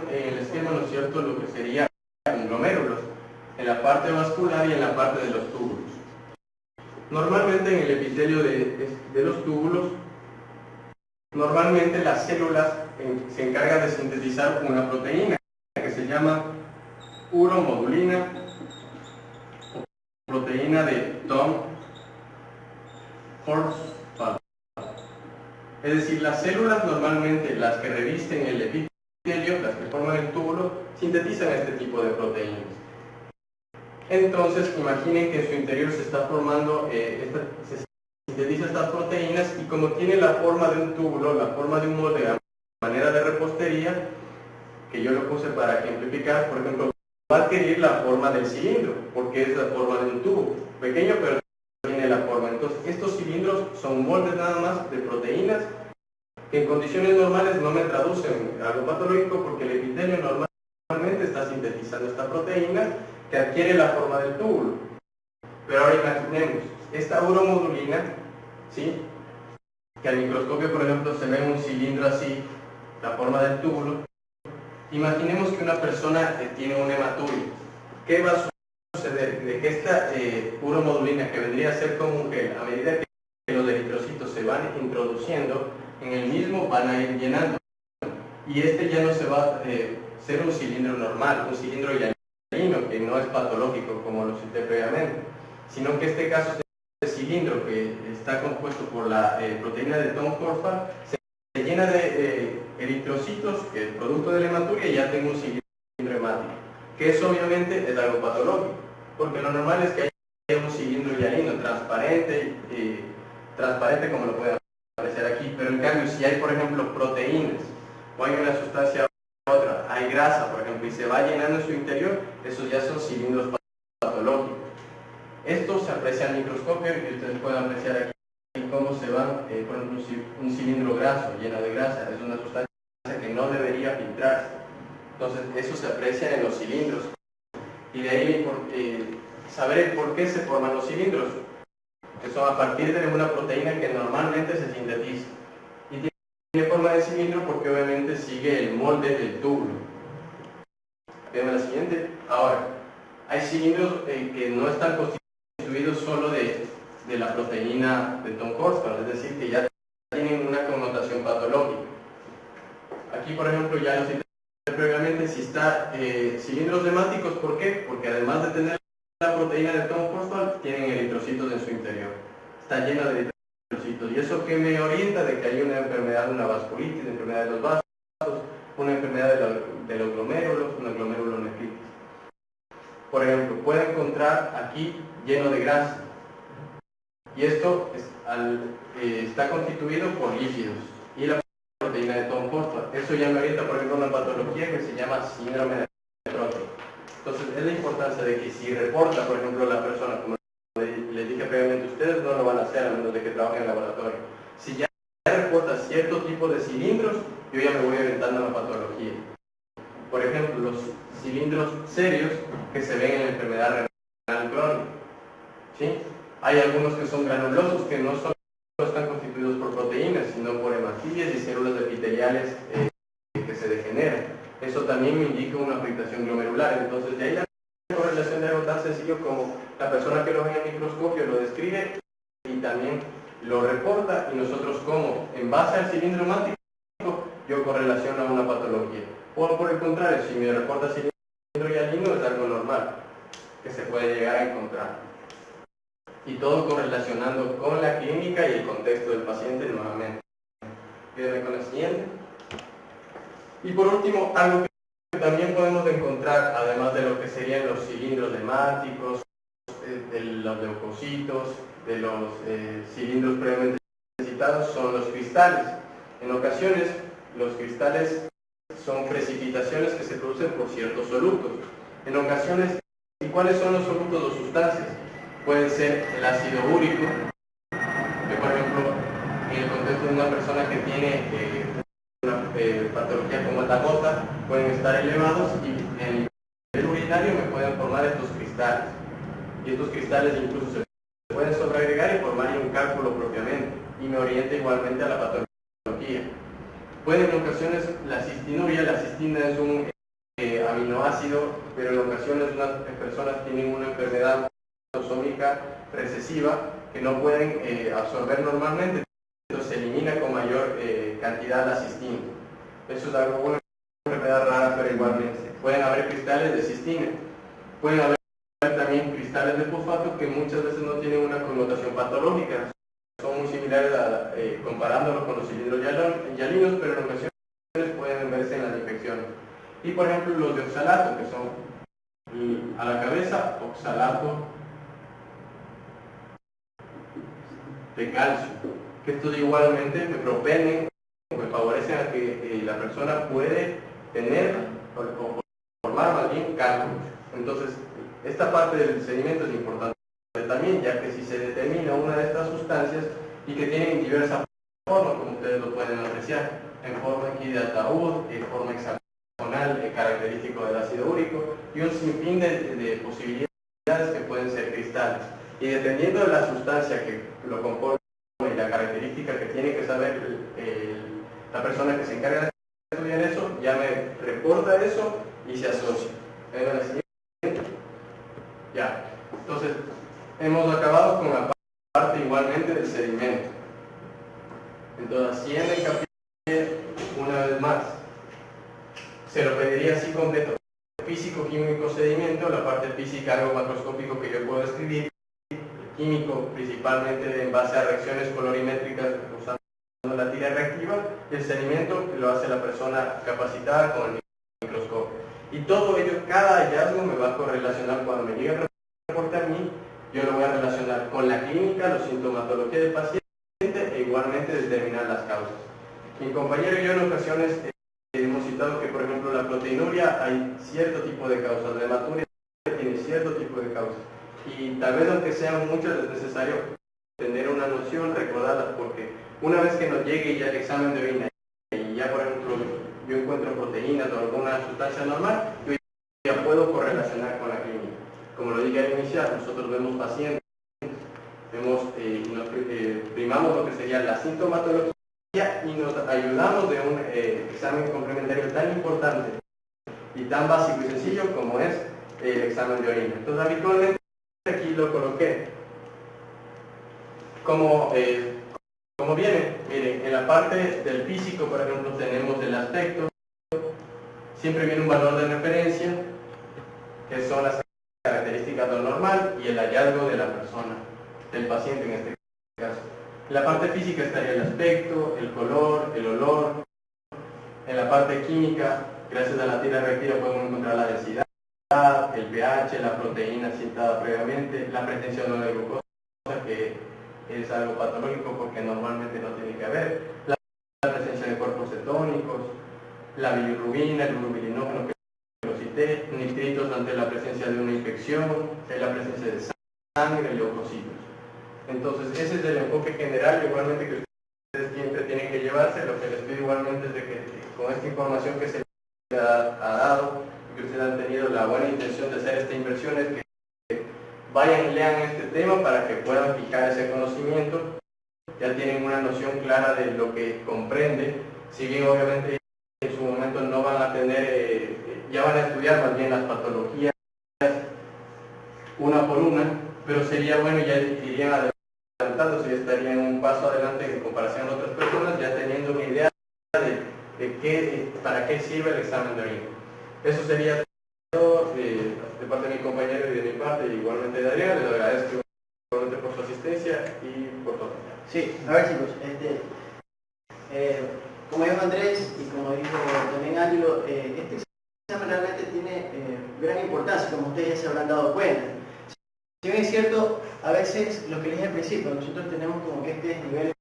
¿no es cierto?, lo que sería glomérulos, en la parte vascular y en la parte de los túbulos. Normalmente en el epitelio de los túbulos, normalmente las células se encargan de sintetizar una proteína que se llama uromodulina, o proteína de Tom Horsfall. Es decir, las células normalmente, las que revisten el epitelio, las que forman el túbulo, sintetizan este tipo de proteínas. Entonces, imaginen que en su interior se está formando, se sintetiza estas proteínas, y como tiene la forma de un túbulo, la forma de un molde, a manera de repostería, que yo lo puse para ejemplificar, por ejemplo, va a adquirir la forma del cilindro, porque es la forma de un tubo, pequeño pero tiene la forma. Entonces, estos cilindros son moldes nada más de proteínas, que en condiciones normales no me traducen algo patológico, porque el epitelio normalmente está sintetizando esta proteína que adquiere la forma del túbulo. Pero ahora imaginemos, esta uromodulina, ¿sí?, que al microscopio, por ejemplo, se ve un cilindro así, la forma del túbulo. Imaginemos que una persona tiene un hematurio. ¿Qué va a suceder? De que esta uromodulina, que vendría a ser como un gel, a medida que los eritrocitos se van introduciendo en el mismo, van a ir llenando. Y este ya no se va a ser un cilindro normal, un cilindro hialino, que no es patológico como lo cité previamente, sino que en este caso este cilindro, que está compuesto por la proteína de Tom Horsfall, se llena de eritrocitos, que es producto de la hematuria, y ya tengo un cilindro hemático, que eso obviamente es algo patológico, porque lo normal es que haya un cilindro hialino transparente, transparente como lo pueden aparecer aquí, pero en cambio si hay, por ejemplo, proteínas, o hay una sustancia u otra, hay grasa, por ejemplo, y se va llenando en su interior, esos ya son cilindros patológicos. Esto se aprecia al microscopio, y ustedes pueden apreciar aquí cómo se van, por ejemplo, un cilindro graso, lleno de grasa, es una sustancia que no debería filtrarse. Entonces, eso se aprecia en los cilindros. Y de ahí saber el por qué se forman los cilindros, que son a partir de una proteína que normalmente se sintetiza. Y tiene forma de cilindro porque obviamente sigue el molde del túbulo. Veamos la siguiente. Ahora, hay cilindros que no están constituidos solo de la proteína de Tom Horsfall, es decir, que ya tienen una connotación patológica. Aquí, por ejemplo, ya lo cité previamente, si está cilindros hemáticos, ¿por qué? Porque además de tener la proteína de Tom Horsfall, tienen eritrocitos en su interior. Está lleno de eritrocitos. ¿Y eso qué me orienta? De que hay una enfermedad, una vasculitis, una enfermedad de los vasos, una enfermedad de los glomérulos, una glomerulonefritis. Por ejemplo, puede encontrar aquí lleno de grasa. Y esto está constituido por lípidos y la proteína de Tom Horsfall. Eso ya me orienta, por ejemplo, a una patología que se llama síndrome nefrótico. Entonces, es la importancia de que si reporta, por ejemplo, la persona, como les dije previamente, ustedes no lo van a hacer a menos de que trabajen en el laboratorio. Si ya reporta cierto tipo de cilindros, yo ya me voy orientando a la patología. Por ejemplo, los cilindros serios que se ven en la enfermedad renal crónica. ¿Sí? Hay algunos que son granulosos, que no solo están constituidos por proteínas, sino por hematías y células epiteliales que se degeneran. Eso también me indica una afectación glomerular. Entonces, de ahí la correlación de algo tan sencillo como la persona que lo ve en el microscopio lo describe y también lo reporta, y nosotros, como en base al cilindro hemático, yo correlaciono a una patología. O por el contrario, si me reporta cilindro hialino, es algo normal. que se puede llegar a encontrar. Y todo correlacionando con la clínica y el contexto del paciente nuevamente. Quédame con la siguiente. Y por último, algo que también podemos encontrar, además de lo que serían los cilindros hemáticos, de los leucocitos, de los cilindros previamente citados, son los cristales. En ocasiones, los cristales son precipitaciones que se producen por ciertos solutos. En ocasiones, ¿y cuáles son los solutos o sustancias? Puede ser el ácido úrico, que por ejemplo, en el contexto de una persona que tiene una patología como la gota, pueden estar elevados y en el urinario me pueden formar estos cristales. Y estos cristales incluso se pueden sobreagregar y formar un cálculo propiamente, y me orienta igualmente a la patología. Puede en ocasiones la cistinuria, la cistina es un aminoácido, pero en ocasiones las personas tienen una enfermedad autosómica recesiva que no pueden absorber normalmente, entonces se elimina con mayor cantidad la cistina. Eso es algo, una enfermedad rara, pero igualmente. Pueden haber cristales de cistina, pueden haber también cristales de fosfato que muchas veces no tienen una connotación patológica, son muy similares comparándolos con los cilindros hialinos, pero en ocasiones pueden verse en las infecciones. Y por ejemplo los de oxalato, que son a la cabeza, oxalato de calcio, que estos igualmente me propenden, me favorecen a que la persona puede tener o formar más bien cálculos. Entonces, esta parte del sedimento es importante también, ya que si se determina una de estas sustancias y que tienen diversas formas, como ustedes lo pueden apreciar, en forma aquí de ataúd, en forma hexagonal, característico del ácido úrico, y un sinfín de posibilidades que pueden ser cristales. Y dependiendo de la sustancia que lo conforma y la característica que tiene que saber la persona que se encarga de estudiar eso, ya me reporta eso y se asocia. La siguiente. Ya. Entonces, hemos acabado con la parte igualmente del sedimento. Entonces, haciendo hincapié una vez más, se lo pediría así completo: físico, químico, sedimento, la parte física, algo macroscópico que yo puedo escribir, químico principalmente en base a reacciones colorimétricas usando la tira reactiva, y el sedimento lo hace la persona capacitada con el microscopio. Y todo ello, cada hallazgo me va a correlacionar cuando me llegue el reporte a mí, yo lo voy a relacionar con la clínica, la sintomatología del paciente e igualmente determinar las causas. Mi compañero y yo en ocasiones hemos citado que por ejemplo la proteinuria hay cierto tipo de causas, la hematuria tiene cierto tipo de causas. Y tal vez aunque sean muchas es necesario tener una noción, recordarlas, porque una vez que nos llegue ya el examen de orina y ya por ejemplo yo encuentro proteínas o alguna sustancia normal, yo ya puedo correlacionar con la clínica. Como lo dije al iniciar, nosotros vemos pacientes, primamos lo que sería la sintomatología y nos ayudamos de un examen complementario tan importante y tan básico y sencillo como es el examen de orina. Entonces habitualmente aquí lo coloqué como viene. Miren, en la parte del físico, por ejemplo, tenemos el aspecto, siempre viene un valor de referencia, que son las características de lo normal y el hallazgo de la persona, del paciente en este caso. En la parte física estaría el aspecto, el color, el olor. En la parte química, gracias a la tira reactiva podemos encontrar la densidad, el pH, la proteína citada previamente, la presencia de una glucosa, que es algo patológico porque normalmente no tiene que haber, la presencia de cuerpos cetónicos, la bilirrubina, el glucobilinógeno que lo cité, nitritos ante la presencia de una infección, la presencia de sangre, leucocitos. Entonces ese es el enfoque general, igualmente que ustedes siempre tienen que llevarse. Lo que les pido igualmente es de que con esta información que se les ha dado, que ustedes han tenido la buena intención de hacer esta inversión, es que vayan y lean este tema para que puedan fijar ese conocimiento. Ya tienen una noción clara de lo que comprende, si bien obviamente en su momento no van a tener, ya van a estudiar más bien las patologías una por una, pero sería bueno, ya irían adelantándose, ya estarían un paso adelante en comparación a otras personas, ya teniendo una idea de para qué sirve el examen de orina. Eso sería todo de parte de mi compañero. compañeros y de mi parte, igualmente de Adrián, les agradezco igualmente por su asistencia y por todo. Sí, a ver chicos, como dijo Andrés y como dijo también Ángelo, este examen realmente tiene gran importancia, como ustedes ya se habrán dado cuenta. Si bien es cierto, a veces lo que les dije al principio, nosotros tenemos como que este nivel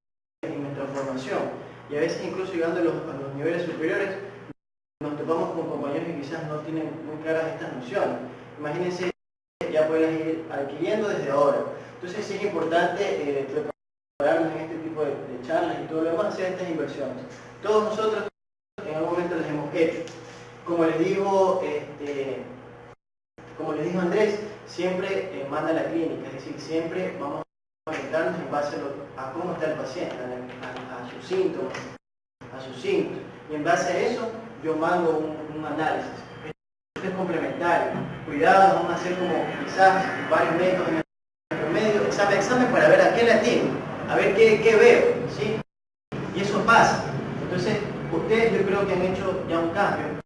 en nuestra formación y a veces incluso llegando a los niveles superiores nos topamos con compañeros que quizás no tienen muy claras estas nociones. Imagínense, ya pueden ir adquiriendo desde ahora. Entonces sí es importante prepararnos en este tipo de charlas y todo lo demás, hacer estas inversiones. Todos nosotros en algún momento las hemos hecho. Como les digo, como les dijo Andrés, siempre manda la clínica, es decir, siempre vamos a orientarnos en base a cómo está el paciente, a sus síntomas, y en base a eso yo mando un análisis. Esto es complementario. Cuidado, vamos a hacer como quizás varios médicos en el promedio, examen para ver a qué le atiendo, a ver qué veo, ¿sí? Y eso pasa. Entonces, ustedes yo creo que han hecho ya un cambio,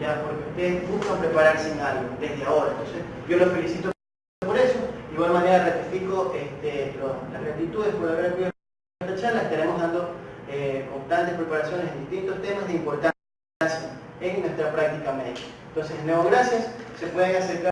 ya porque ustedes buscan prepararse en algo desde ahora. Entonces, yo los felicito por eso. De igual manera ratifico las gratitudes por haber acudido a esta charla. Estaremos dando constantes preparaciones en distintos temas de importancia en nuestra práctica médica. Entonces, gracias, se pueden acercar